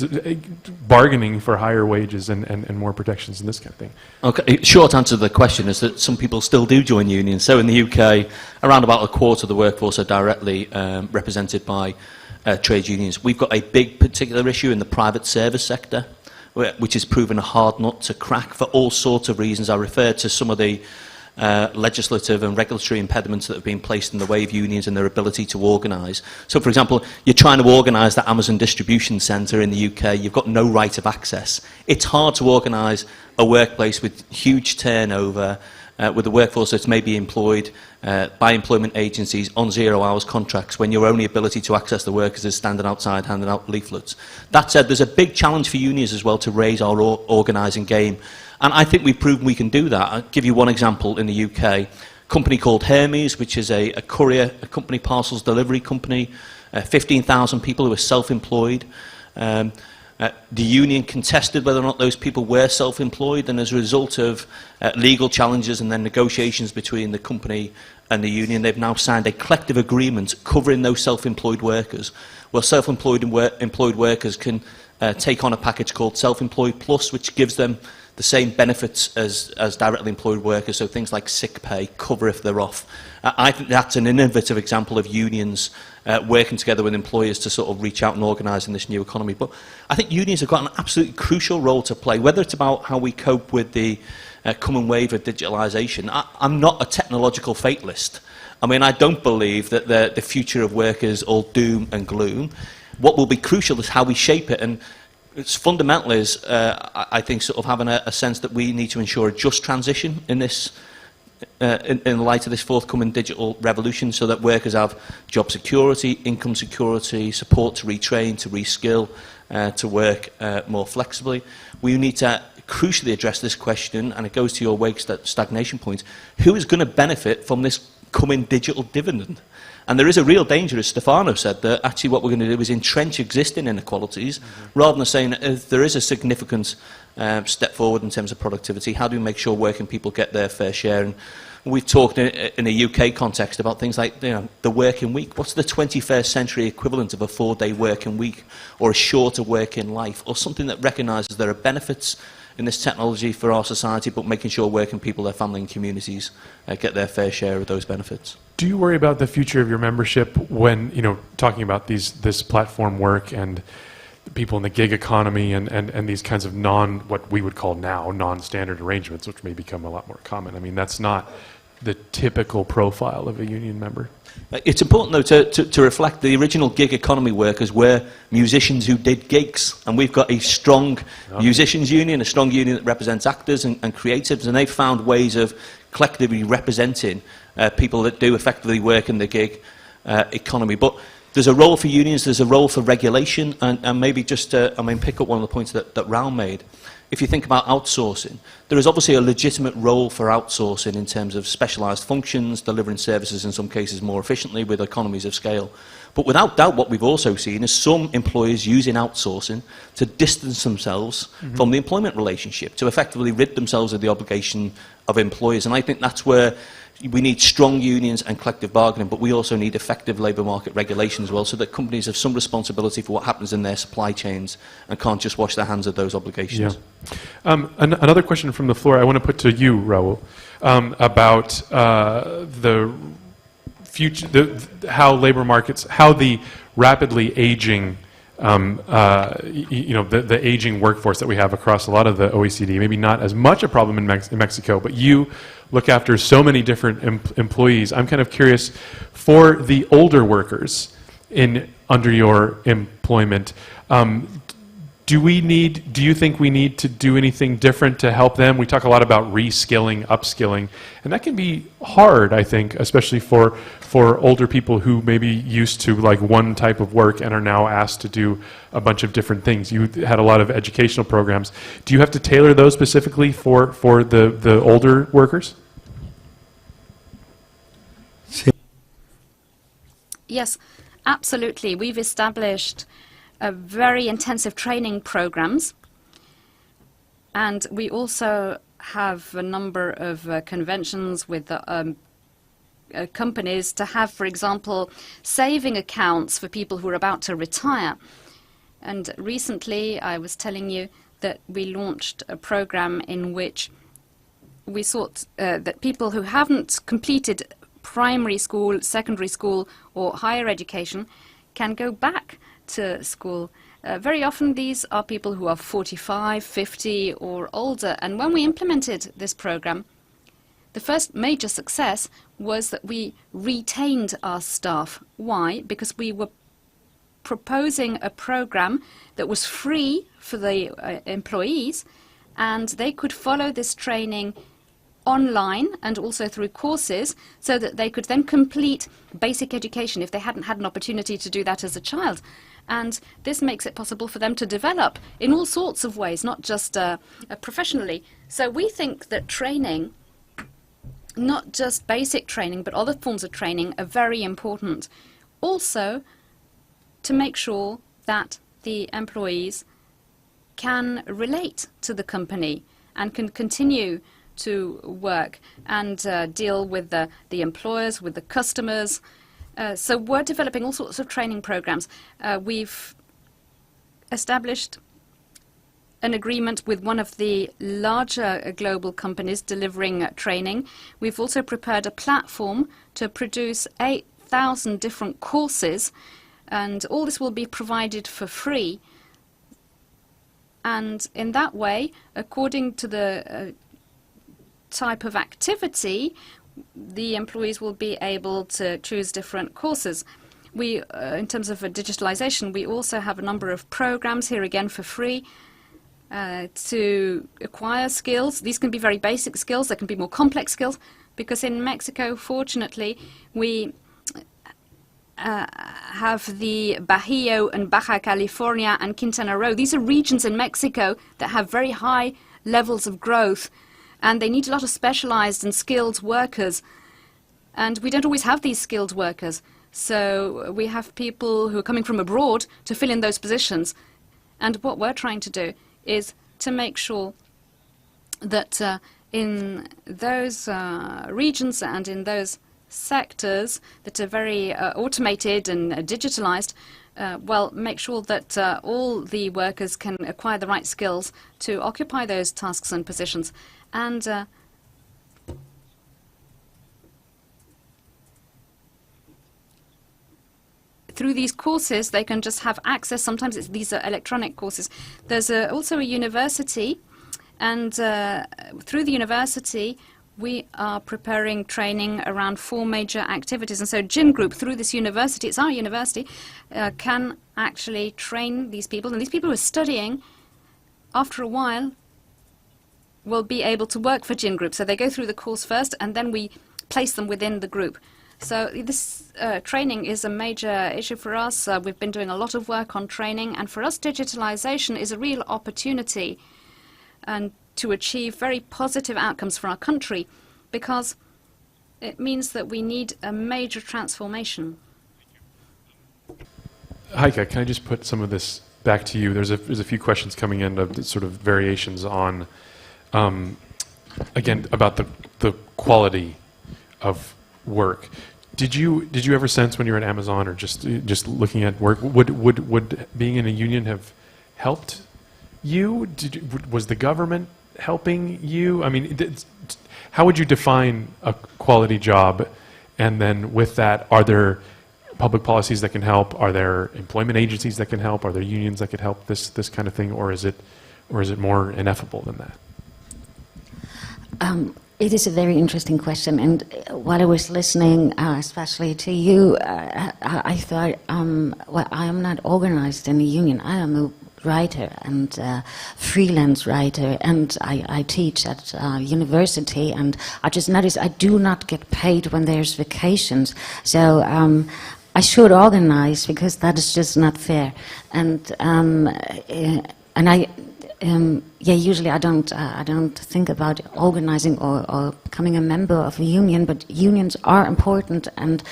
Bargaining for higher wages and more protections and this kind of thing. Okay, short answer to the question is that some people still do join unions. So in the UK, around about a quarter of the workforce are directly represented by trade unions. We've got a big particular issue in the private service sector, which has proven a hard nut to crack for all sorts of reasons. I referred to some of the legislative and regulatory impediments that have been placed in the way of unions and their ability to organise. So, for example, you're trying to organise the Amazon distribution centre in the UK, you've got no right of access. It's hard to organise a workplace with huge turnover, with a workforce that's maybe employed by employment agencies on 0 hours contracts when your only ability to access the workers is standing outside handing out leaflets. That said, there's a big challenge for unions as well to raise our organising game. And I think we've proven we can do that. I'll give you one example in the UK. A company called Hermes, which is a courier, a company, parcels delivery company, 15,000 people who are self-employed. The union contested whether or not those people were self-employed, and as a result of legal challenges and then negotiations between the company and the union, they've now signed a collective agreement covering those self-employed workers. Well, self-employed employed workers can take on a package called Self-Employed Plus, which gives them the same benefits as directly employed workers, so things like sick pay, cover if they're off. I think that's an innovative example of unions working together with employers to sort of reach out and organise in this new economy. But I think unions have got an absolutely crucial role to play, whether it's about how we cope with the coming wave of digitalisation. I'm not a technological fatalist. I mean, I don't believe that the future of work is all doom and gloom. What will be crucial is how we shape it, and it's fundamental is, I think, sort of having a sense that we need to ensure a just transition in this, in light of this forthcoming digital revolution, so that workers have job security, income security, support to retrain, to reskill, to work more flexibly. We need to crucially address this question, and it goes to your wage stagnation point. Who is going to benefit from this coming digital dividend? And there is a real danger, as Stefano said, that actually what we're going to do is entrench existing inequalities, rather than saying if there is a significant step forward in terms of productivity, how do we make sure working people get their fair share? And we've talked in a UK context about things like, you know, the working week. What's the 21st century equivalent of a 4-day working week, or a shorter working life, or something that recognises there are benefits in this technology for our society, but making sure working people, their family and communities get their fair share of those benefits. Do you worry about the future of your membership when, you know, talking about this platform work and people in the gig economy and these kinds of what we would call now non-standard arrangements, which may become a lot more common? I mean, that's not the typical profile of a union member. It's important, though, to reflect the original gig economy workers were musicians who did gigs, and we've got a strong musicians union, a strong union that represents actors and creatives, and they've found ways of collectively representing people that do effectively work in the gig economy. But there's a role for unions, there's a role for regulation, and maybe just to, pick up one of the points that Raul made. If you think about outsourcing, there is obviously a legitimate role for outsourcing in terms of specialised functions, delivering services in some cases more efficiently with economies of scale. But without doubt, what we've also seen is some employers using outsourcing to distance themselves from the employment relationship, to effectively rid themselves of the obligation of employers. And I think that's where we need strong unions and collective bargaining, but we also need effective labour market regulation as well, so that companies have some responsibility for what happens in their supply chains and can't just wash their hands of those obligations. Yeah. Another question from the floor I want to put to you, Raul, about the future, how labour markets, how the rapidly aging, the aging workforce that we have across a lot of the OECD, maybe not as much a problem in Mexico, but you look after so many different employees. I'm kind of curious, for the older workers under your employment, do you think we need to do anything different to help them? We talk a lot about reskilling, upskilling, and that can be hard, I think, especially for older people who maybe used to like one type of work and are now asked to do a bunch of different things. You had a lot of educational programs. Do you have to tailor those specifically for the older workers? Yes, absolutely. We've established very intensive training programs, and we also have a number of conventions with companies to have, for example, saving accounts for people who are about to retire. And recently I was telling you that we launched a program in which we sought that people who haven't completed primary school, secondary school or higher education can go back to school. Very often these are people who are 45, 50 or older, and when we implemented this program, the first major success was that we retained our staff. Why? Because we were proposing a program that was free for the employees, and they could follow this training online and also through courses, so that they could then complete basic education if they hadn't had an opportunity to do that as a child. And this makes it possible for them to develop in all sorts of ways, not just professionally. So we think that training, not just basic training, but other forms of training are very important. Also, to make sure that the employees can relate to the company and can continue to work and deal with the employers, with the customers. So we're developing all sorts of training programs. We've established an agreement with one of the larger global companies delivering training. We've also prepared a platform to produce 8,000 different courses, and all this will be provided for free. And in that way, according to the type of activity, the employees will be able to choose different courses. We, in terms of digitalization, we also have a number of programs here again for free to acquire skills. These can be very basic skills, they can be more complex skills, because in Mexico, fortunately, we have the Bajío and Baja California and Quintana Roo. These are regions in Mexico that have very high levels of growth, and they need a lot of specialized and skilled workers. And we don't always have these skilled workers. So we have people who are coming from abroad to fill in those positions. And what we're trying to do is to make sure that in those regions and in those sectors that are very automated and digitalized, make sure that all the workers can acquire the right skills to occupy those tasks and positions. And through these courses, they can just have access. Sometimes these are electronic courses. There's also a university, and through the university, we are preparing training around 4 major activities. And so Jin Group, through this university, it's our university, can actually train these people. And these people who are studying, after a while, will be able to work for Jin Group. So they go through the course first, and then we place them within the group. So this training is a major issue for us. We've been doing a lot of work on training, and for us, digitalization is a real opportunity and to achieve very positive outcomes for our country, because it means that we need a major transformation. Heike, can I just put some of this back to you? There's a few questions coming in of the sort of variations on, again, about the quality of work. Did you ever sense when you were at Amazon or just looking at work, would being in a union have helped you? Was the government helping you? I mean, how would you define a quality job? And then with that, are there public policies that can help? Are there employment agencies that can help? Are there unions that could help this kind of thing? Or is it more ineffable than that? It is a very interesting question, and while I was listening, especially to you, I thought, well, I am not organized in a union. I am a writer and freelance writer, and I teach at university, and I just noticed I do not get paid when there's vacations. So I should organize, because that is just not fair. And usually I don't think about organizing or becoming a member of a union, but unions are important, and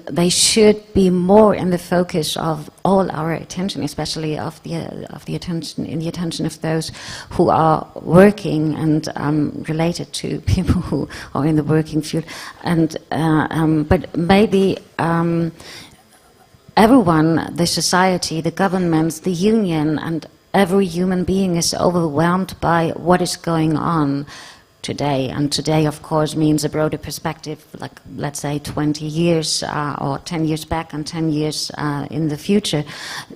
they should be more in the focus of all our attention, especially of the attention of those who are working and related to people who are in the working field. And but maybe everyone, the society, the governments, the union, and every human being is overwhelmed by what is going on today. And today, of course, means a broader perspective, like, let's say, 20 years or 10 years back and 10 years in the future.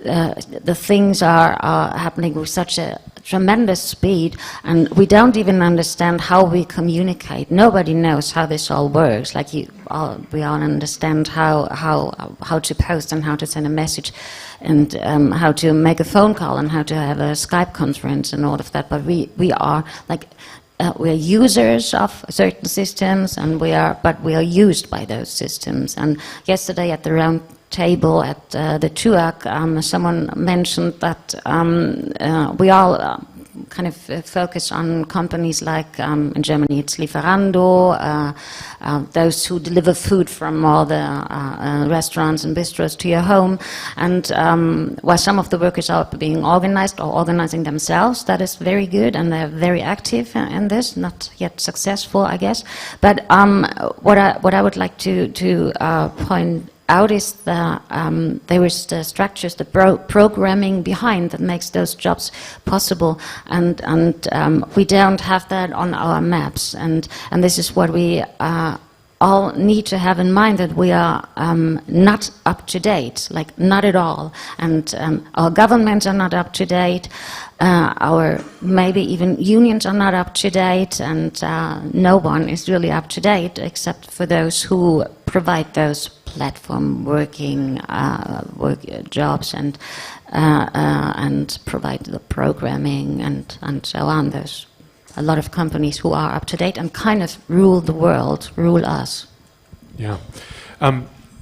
The things are happening with such a tremendous speed, and we don't even understand how we communicate. Nobody knows how this all works. Like we all understand how to post and how to send a message, and how to make a phone call and how to have a Skype conference and all of that. But we are like we're users of certain systems, and we are used by those systems. And yesterday at the round table at the TUAC, someone mentioned that we all kind of focus on companies like, in Germany it's Lieferando, those who deliver food from all the restaurants and bistros to your home. And while some of the workers are being organized or organizing themselves, that is very good, and they're very active in this, not yet successful, I guess. But what I would like to point out is there is the structures, the programming behind that makes those jobs possible, and we don't have that on our maps, and this is what we all need to have in mind, that we are not up to date, like not at all, and our governments are not up to date, our maybe even unions are not up to date, and no one is really up to date except for those who provide those platform working jobs and provide the programming and so on. There's a lot of companies who are up to date and kind of rule the world, rule us. Yeah.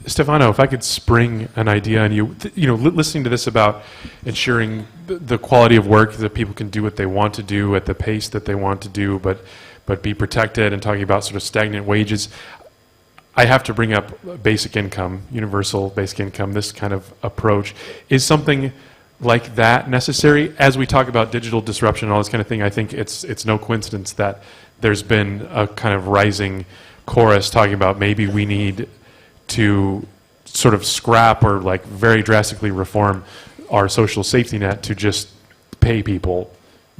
Stefano, if I could spring an idea on you, listening to this about ensuring the quality of work, that people can do what they want to do at the pace that they want to do, but be protected, and talking about sort of stagnant wages, I have to bring up basic income, universal basic income, this kind of approach. Is something like that necessary? As we talk about digital disruption and all this kind of thing, I think it's no coincidence that there's been a kind of rising chorus talking about maybe we need to sort of scrap or like very drastically reform our social safety net to just pay people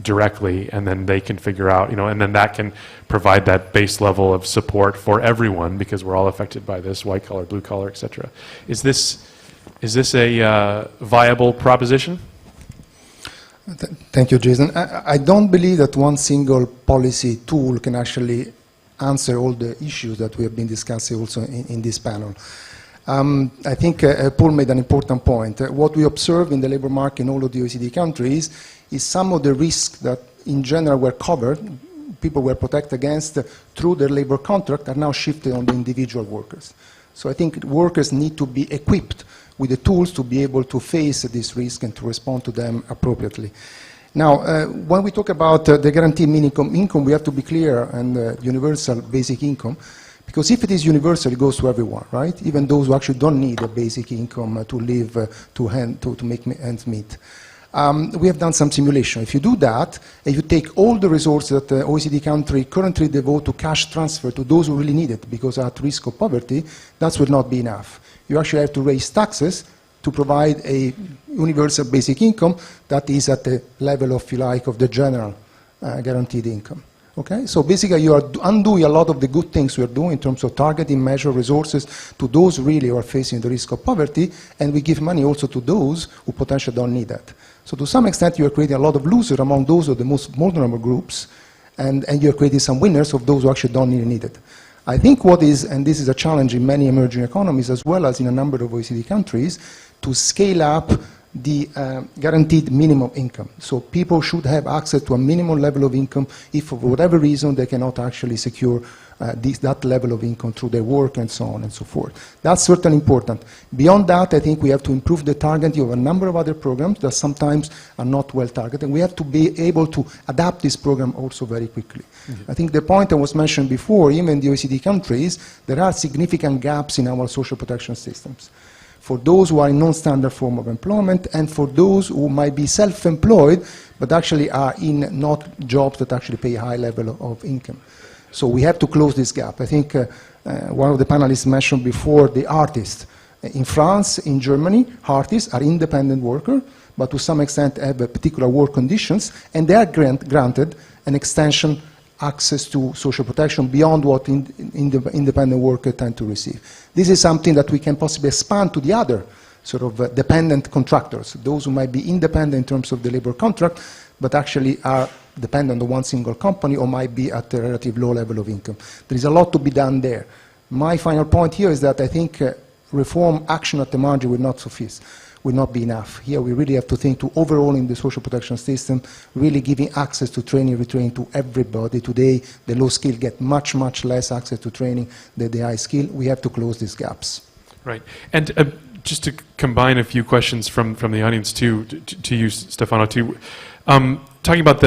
directly, and then they can figure out, and then that can provide that base level of support for everyone, because we're all affected by this, white collar, blue collar, etc. Is this a viable proposition? Thank you, Jason. I don't believe that one single policy tool can actually answer all the issues that we have been discussing also in this panel. I think Paul made an important point. What we observe in the labor market in all of the OECD countries is some of the risks that in general were covered, people were protected against through their labor contract, are now shifted on the individual workers. So I think workers need to be equipped with the tools to be able to face this risk and to respond to them appropriately. Now, when we talk about the guaranteed minimum income, we have to be clear, and universal basic income, Because if it is universal, it goes to everyone, right? Even those who actually don't need a basic income to live, to make ends meet. We have done some simulation. If you do that, and you take all the resources that the OECD country currently devote to cash transfer to those who really need it because are at risk of poverty, that will not be enough. You actually have to raise taxes to provide a universal basic income that is at the level of, if you like, of the general guaranteed income. Okay, so basically you are undoing a lot of the good things we are doing in terms of targeting, measure resources to those really who are facing the risk of poverty, and we give money also to those who potentially don't need that. So to some extent you are creating a lot of losers among those of the most vulnerable groups, and you are creating some winners of those who actually don't need it. I think what is, and this is a challenge in many emerging economies as well as in a number of OECD countries, to scale up the guaranteed minimum income. So people should have access to a minimum level of income if for whatever reason they cannot actually secure that level of income through their work and so on and so forth. That's certainly important. Beyond that, I think we have to improve the targeting of a number of other programs that sometimes are not well targeted. We have to be able to adapt this program also very quickly. Mm-hmm. I think the point that was mentioned before, even in the OECD countries, there are significant gaps in our social protection systems. For those who are in non-standard form of employment and for those who might be self-employed but actually are in not jobs that actually pay a high level of income. So we have to close this gap. I think one of the panelists mentioned before the artists. In France, in Germany, artists are independent workers, but to some extent have particular work conditions, and they are granted an extension access to social protection beyond what independent workers tend to receive. This is something that we can possibly expand to the other sort of dependent contractors, those who might be independent in terms of the labor contract, but actually are dependent on one single company or might be at a relatively low level of income. There is a lot to be done there. My final point here is that I think reform action at the margin will not suffice, will not be enough. Here we really have to think to overhauling the social protection system, really giving access to training, retraining to everybody. Today, the low skill get much, much less access to training than the high skill. We have to close these gaps. Right. And just to combine a few questions from the audience to you, Stefano, too. Talking about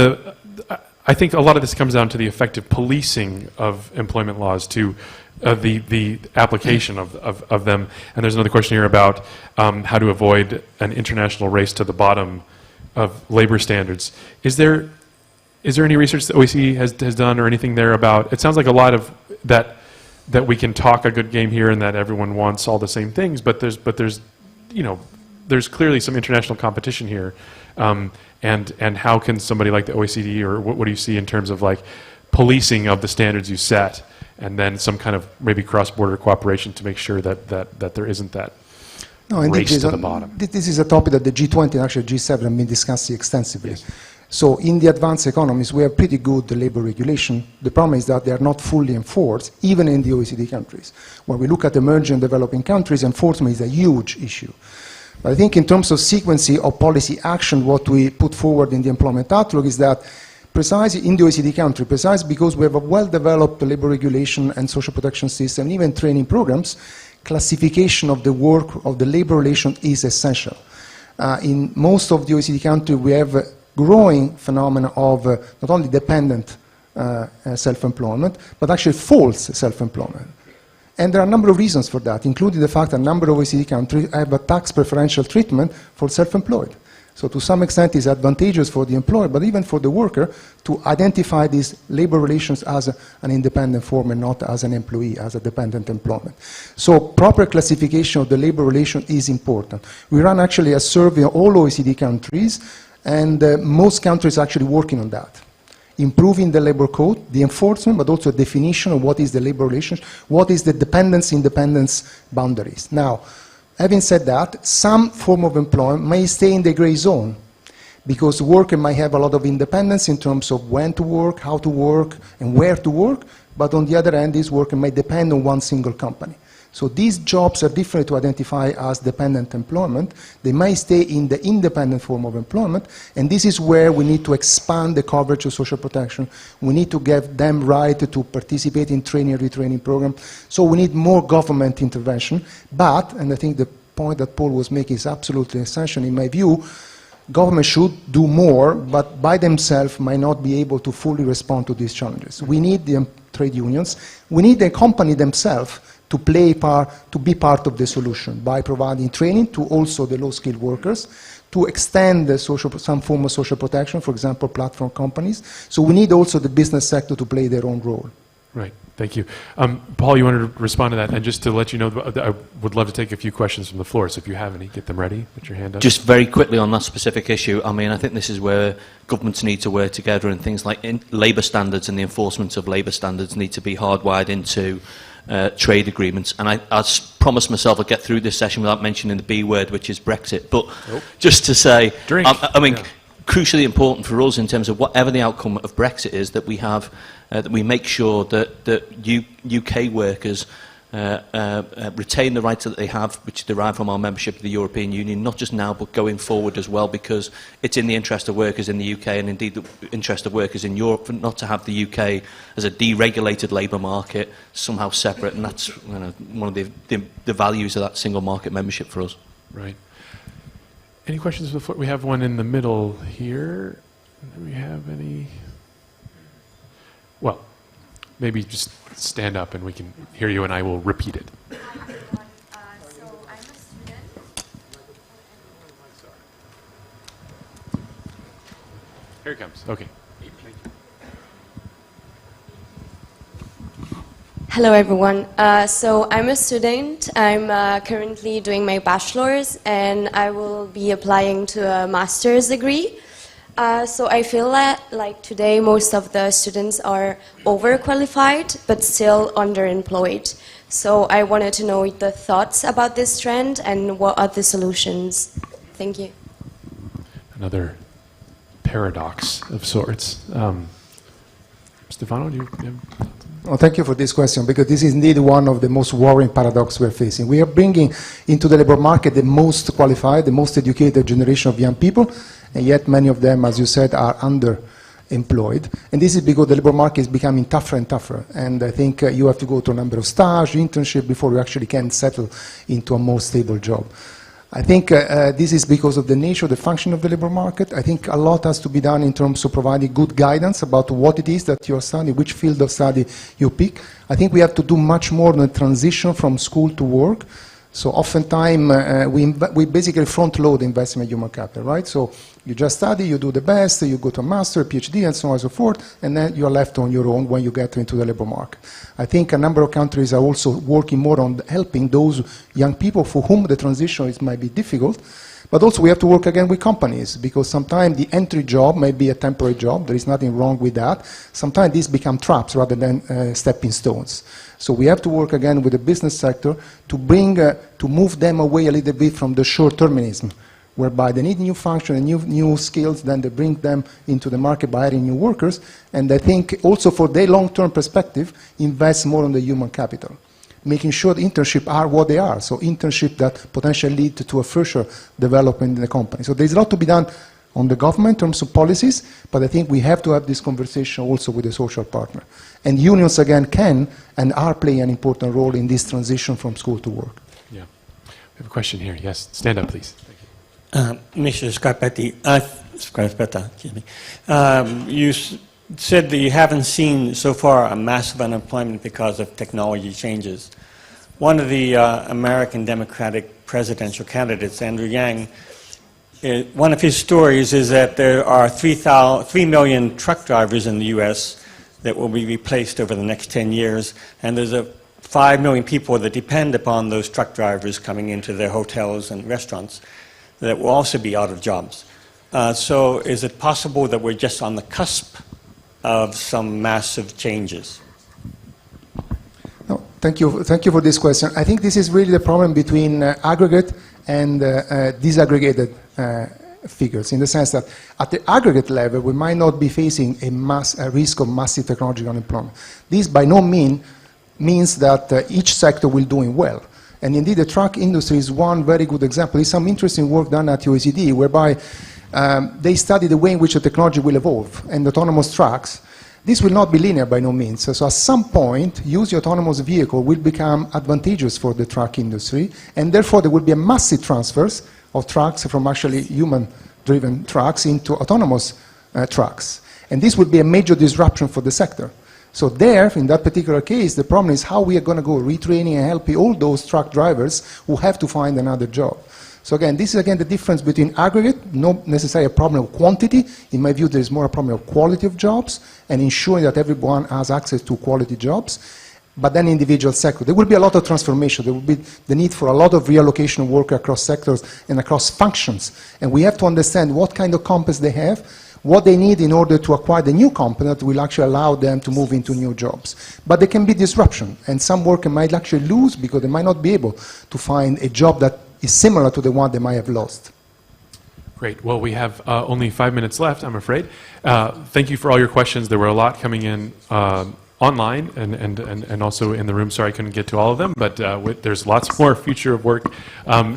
I think a lot of this comes down to the effective policing of employment laws, to the application of them. And there's another question here about how to avoid an international race to the bottom of labor standards. Is there any research that OECD has done or anything there about? It sounds like a lot of that we can talk a good game here and that everyone wants all the same things, but there's clearly some international competition here. And how can somebody like the OECD, or what do you see in terms of like policing of the standards you set, and then some kind of maybe cross-border cooperation to make sure that there isn't that race to the bottom? This is a topic that the G20 and actually G7 have been discussing extensively. Yes. So in the advanced economies, we have pretty good labor regulation. The problem is that they are not fully enforced, even in the OECD countries. When we look at emerging and developing countries, enforcement is a huge issue. But I think in terms of sequencing of policy action, what we put forward in the employment outlook is that precisely in the OECD country, precisely because we have a well-developed labor regulation and social protection system, even training programs, classification of the work of the labor relation is essential. In most of the OECD countries, we have growing phenomena of not only dependent self-employment, but actually false self-employment. And there are a number of reasons for that, including the fact that a number of OECD countries have a tax preferential treatment for self-employed. So to some extent it's advantageous for the employer, but even for the worker, to identify these labor relations as an independent form and not as an employee, as a dependent employment. So proper classification of the labor relation is important. We run actually a survey of all OECD countries, and most countries are actually working on that. Improving the labor code, the enforcement, but also a definition of what is the labor relations, what is the dependence-independence boundaries. Now, having said that, some form of employment may stay in the gray zone because the worker might have a lot of independence in terms of when to work, how to work, and where to work, but on the other hand, this worker may depend on one single company. So these jobs are different to identify as dependent employment. They may stay in the independent form of employment, and this is where we need to expand the coverage of social protection. We need to give them right to participate in training and retraining programs. So we need more government intervention. But, and I think the point that Paul was making is absolutely essential in my view, government should do more, but by themselves might not be able to fully respond to these challenges. We need the trade unions. We need the company themselves to be part of the solution by providing training to also the low-skilled workers, to extend the some form of social protection, for example, platform companies. So we need also the business sector to play their own role. Right. Thank you. Paul, you wanted to respond to that, and just to let you know, I would love to take a few questions from the floor, so if you have any, get them ready, put your hand up. Just very quickly on that specific issue, I mean, I think this is where governments need to work together, and things like labour standards and the enforcement of labour standards need to be hardwired into trade agreements. And I promised myself I'd get through this session without mentioning the B word, which is Brexit. But just to say, I mean, crucially important for us in terms of whatever the outcome of Brexit is, that we have, that we make sure that UK workers retain the rights that they have, which derive from our membership of the European Union, not just now but going forward as well, because it's in the interest of workers in the UK and indeed the interest of workers in Europe not to have the UK as a deregulated labour market somehow separate, and that's one of the values of that single market membership for us. Right. Any questions before? We have one in the middle here. Do we have any? Well, maybe just stand up and we can hear you and I will repeat it. Here it comes. Okay. Hello everyone. So I'm a student. I'm currently doing my bachelor's and I will be applying to a master's degree. So I feel that like today most of the students are overqualified but still underemployed. So I wanted to know the thoughts about this trend and what are the solutions. Thank you. Another paradox of sorts. Stefano, do you have? Well, thank you for this question, because this is indeed one of the most worrying paradoxes we're facing. We are bringing into the labor market the most qualified, the most educated generation of young people, and yet many of them, as you said, are underemployed. And this is because the labor market is becoming tougher and tougher. And I think you have to go to a number of stage, internship, before you actually can settle into a more stable job. I think this is because of the nature of the function of the labor market. I think a lot has to be done in terms of providing good guidance about what it is that you're studying, which field of study you pick. I think we have to do much more than transition from school to work. So oftentimes we basically front load investment in human capital, right? So you just study, you do the best, you go to a master, PhD, and so on and so forth, and then you're left on your own when you get into the labor market. I think a number of countries are also working more on helping those young people for whom the transition might be difficult, but also we have to work again with companies, because sometimes the entry job may be a temporary job. There is nothing wrong with that. Sometimes these become traps rather than stepping stones. So we have to work again with the business sector to bring, to move them away a little bit from the short-termism, whereby they need new function and new skills, then they bring them into the market by hiring new workers. And I think also for their long-term perspective, invest more on the human capital, making sure the internships are what they are. So internships that potentially lead to a further development in the company. So there's a lot to be done on the government in terms of policies, but I think we have to have this conversation also with the social partner. And unions, again, can and are playing an important role in this transition from school to work. Yeah. We have a question here. Yes, stand up, please. Thank you. Mr. Scarpetta, excuse me. You said that you haven't seen so far a massive unemployment because of technology changes. One of the American Democratic presidential candidates, Andrew Yang, one of his stories is that there are 3 million truck drivers in the U.S. that will be replaced over the next 10 years, and there's 5 million people that depend upon those truck drivers coming into their hotels and restaurants that will also be out of jobs. So is it possible that we're just on the cusp of some massive changes? No, thank you for this question. I think this is really the problem between aggregate and disaggregated figures, in the sense that at the aggregate level, we might not be facing a risk of massive technological unemployment. This by no means that each sector will doing well. And indeed, the truck industry is one very good example. There's some interesting work done at OECD, whereby they study the way in which the technology will evolve, and autonomous trucks. This will not be linear by no means. So at some point, using autonomous vehicle will become advantageous for the truck industry, and therefore there will be a massive transfers of trucks from actually human driven trucks into autonomous trucks. And this would be a major disruption for the sector. So there, in that particular case, the problem is how we are going to go retraining and helping all those truck drivers who have to find another job. So again, this is again the difference between aggregate, not necessarily a problem of quantity. In my view, there is more a problem of quality of jobs and ensuring that everyone has access to quality jobs. But then individual sector. There will be a lot of transformation. There will be the need for a lot of reallocation of work across sectors and across functions. And we have to understand what kind of competence they have, what they need in order to acquire the new competence that will actually allow them to move into new jobs. But there can be disruption, and some worker might actually lose because they might not be able to find a job that is similar to the one they might have lost. Great. Well, we have only 5 minutes left, I'm afraid. Thank you for all your questions. There were a lot coming in online and also in the room. Sorry I couldn't get to all of them, but there's lots more future of work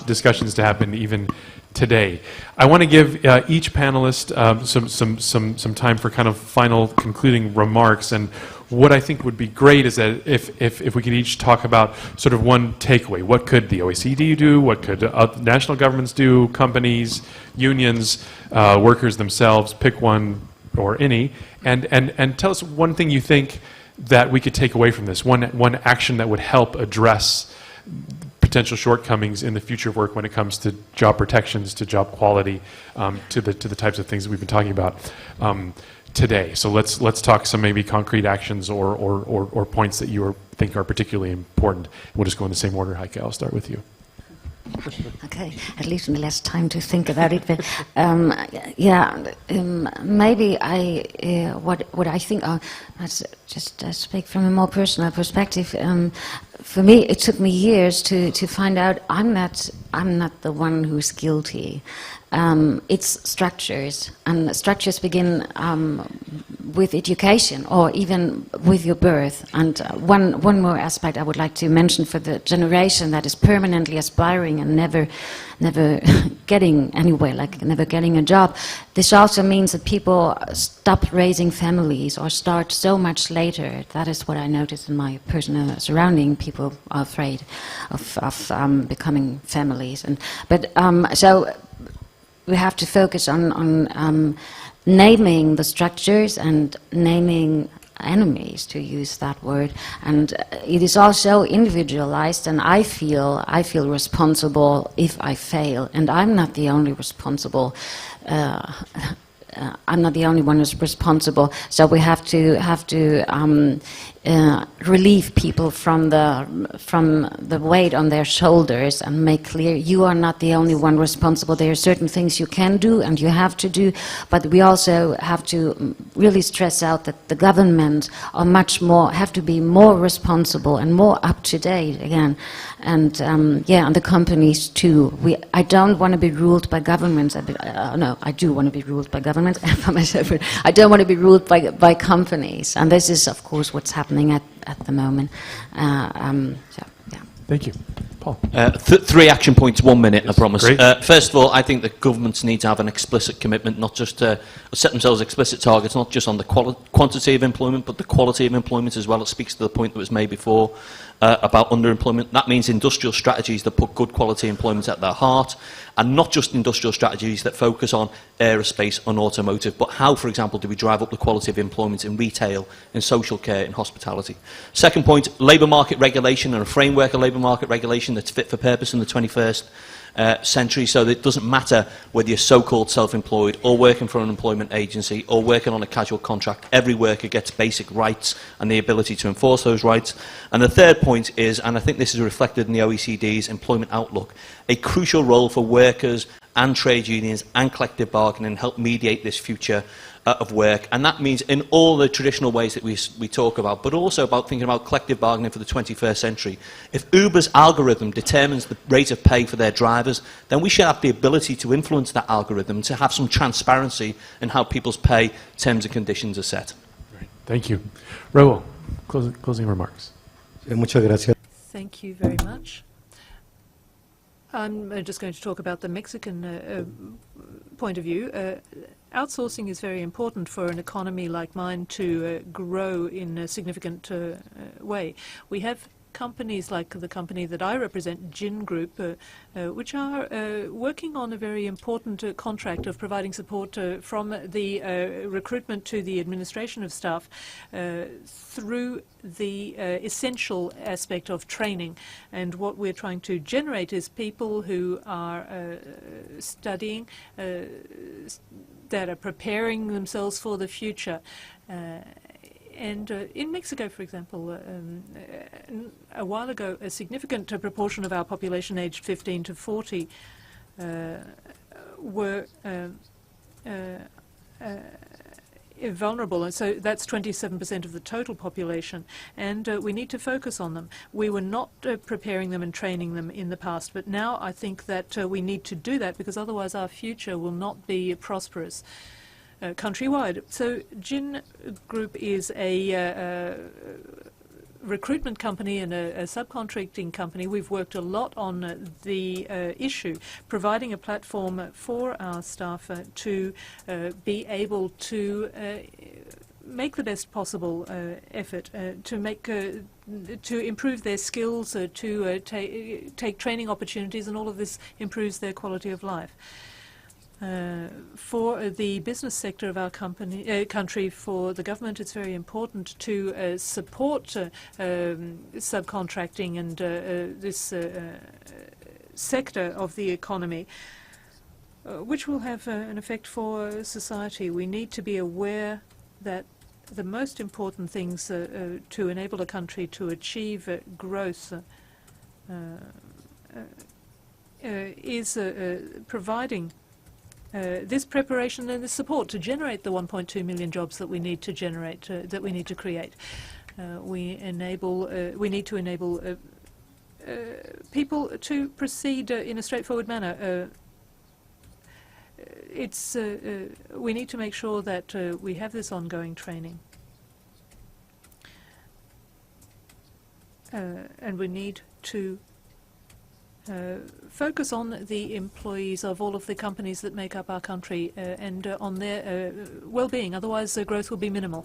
discussions to happen even today. I want to give each panelist some time for kind of final concluding remarks. And what I think would be great is that if we could each talk about sort of one takeaway. What could the OECD do? What could national governments do? Companies, unions, workers themselves? Pick one or any, and tell us one thing you think that we could take away from this. One action that would help address potential shortcomings in the future of work when it comes to job protections, to job quality, to the types of things that we've been talking about today. So let's talk some maybe concrete actions or points that you think are particularly important. We'll just go in the same order. Heike, I'll start with you. Okay, at least less time to think about it. But maybe what I think. Let's just speak from a more personal perspective. For me, it took me years to find out I'm not the one who's guilty. It's structures, and structures begin with education or even with your birth. And one more aspect I would like to mention for the generation that is permanently aspiring and never getting anywhere, like never getting a job. This also means that people stop raising families or start so much later. That is what I noticed in my personal surrounding. People are afraid of becoming families, so we have to focus on naming the structures and naming enemies, to use that word. And it is also individualized, and I feel responsible if I fail, and I'm not the only responsible. I'm not the only one who's responsible. So we have to relieve people from the weight on their shoulders and make clear you are not the only one responsible. There are certain things you can do and you have to do, but we also have to really stress out that the government have to be more responsible and more up to date again, and and the companies too. I don't want to be ruled by governments. No, I do want to be ruled by governments. I don't want to be ruled by companies, and this is of course what's happening at the moment. Thank you. Paul. 3 action points, 1 minute, I promise. Great. First of all, I think that governments need to have an explicit commitment, not just to set themselves explicit targets, not just on the quantity of employment, but the quality of employment as well. It speaks to the point that was made before about underemployment. That means industrial strategies that put good quality employment at their heart, and not just industrial strategies that focus on aerospace and automotive, but how, for example, do we drive up the quality of employment in retail, in social care, in hospitality. Second point, labour market regulation and a framework of labour market regulation that's fit for purpose in the 21st century, so that it doesn't matter whether you're so-called self-employed or working for an employment agency or working on a casual contract. Every worker gets basic rights and the ability to enforce those rights. And the third point is, and I think this is reflected in the OECD's employment outlook, a crucial role for workers and trade unions and collective bargaining help mediate this future of work. And that means in all the traditional ways that we talk about, but also about thinking about collective bargaining for the 21st century. If Uber's algorithm determines the rate of pay for their drivers, then we should have the ability to influence that algorithm, to have some transparency in how people's pay terms and conditions are set. Right. Thank you. Raul, closing remarks. Muchas gracias. Thank you very much. I'm just going to talk about the Mexican point of view. Outsourcing is very important for an economy like mine to grow in a significant way. We have companies like the company that I represent, Jin Group, which are working on a very important contract of providing support from the recruitment to the administration of staff through the essential aspect of training. And what we're trying to generate is people who are studying, that are preparing themselves for the future. And in Mexico, for example, a while ago, a significant proportion of our population aged 15 to 40 were vulnerable, and so that's 27% of the total population, and we need to focus on them. We were not preparing them and training them in the past, but now I think that we need to do that, because otherwise our future will not be prosperous countrywide. So Jin Group is a recruitment company and a subcontracting company. We've worked a lot on the issue, providing a platform for our staff to be able to make the best possible effort to improve their skills, to take training opportunities, and all of this improves their quality of life. For the business sector of our country, for the government, it's very important to support subcontracting and this sector of the economy, which will have an effect for society. We need to be aware that the most important things to enable a country to achieve growth is providing this preparation and the support to generate the 1.2 million jobs that we need to generate, that we need to create. We need to enable people to proceed in a straightforward manner. We need to make sure that we have this ongoing training. And we need to focus on the employees of all of the companies that make up our country and on their well-being. Otherwise, growth will be minimal.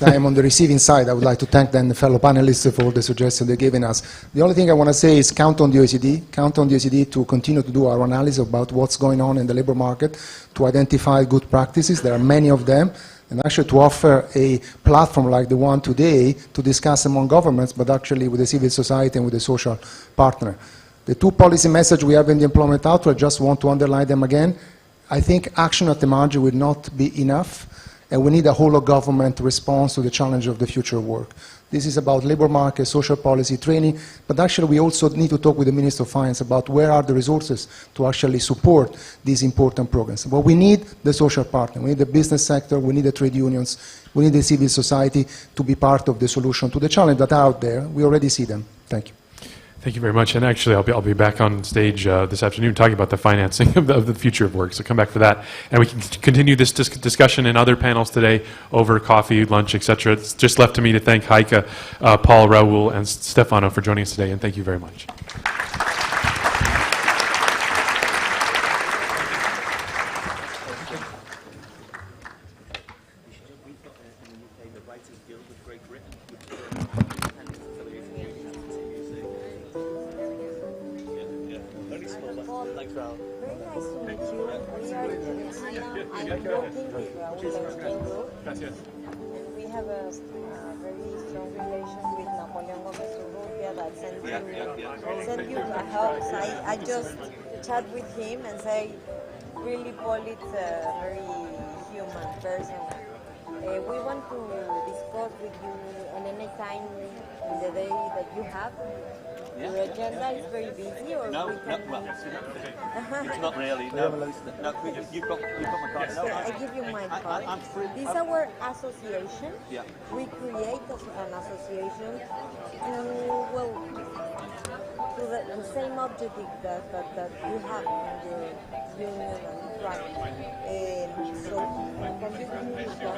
I am on the receiving side. I would like to thank then the fellow panelists for all the suggestions they've given us. The only thing I want to say is count on the OECD. Count on the OECD to continue to do our analysis about what's going on in the labor market, to identify good practices. There are many of them. And actually to offer a platform like the one today to discuss among governments, but actually with the civil society and with the social partner. The two policy messages we have in the employment outlook, I just want to underline them again. I think action at the margin will not be enough, and we need a whole of government response to the challenge of the future of work. This is about labor market, social policy, training, but actually we also need to talk with the Minister of Finance about where are the resources to actually support these important programs. But we need the social partner, we need the business sector, we need the trade unions, we need the civil society to be part of the solution to the challenge that are out there. We already see them. Thank you. Thank you very much. And actually, I'll be back on stage this afternoon talking about the financing of the future of work. So come back for that. And we can continue this discussion in other panels today over coffee, lunch, etc. It's just left to me to thank Heike, Paul, Raul, and Stefano for joining us today. And thank you very much. We have a very strong relation with Napoleon Gomez Urrutia that sent you a house. I just chat with him and say, really, Paul, it's a very human person. We want to discuss with you on any time in the day that you have. Your agenda is very busy, or no, we can... well, it's not really. No, you've got my card. No, I give you my card. This is our association. Yeah. We create an association to the same objective that you have in the union and run. So can you give me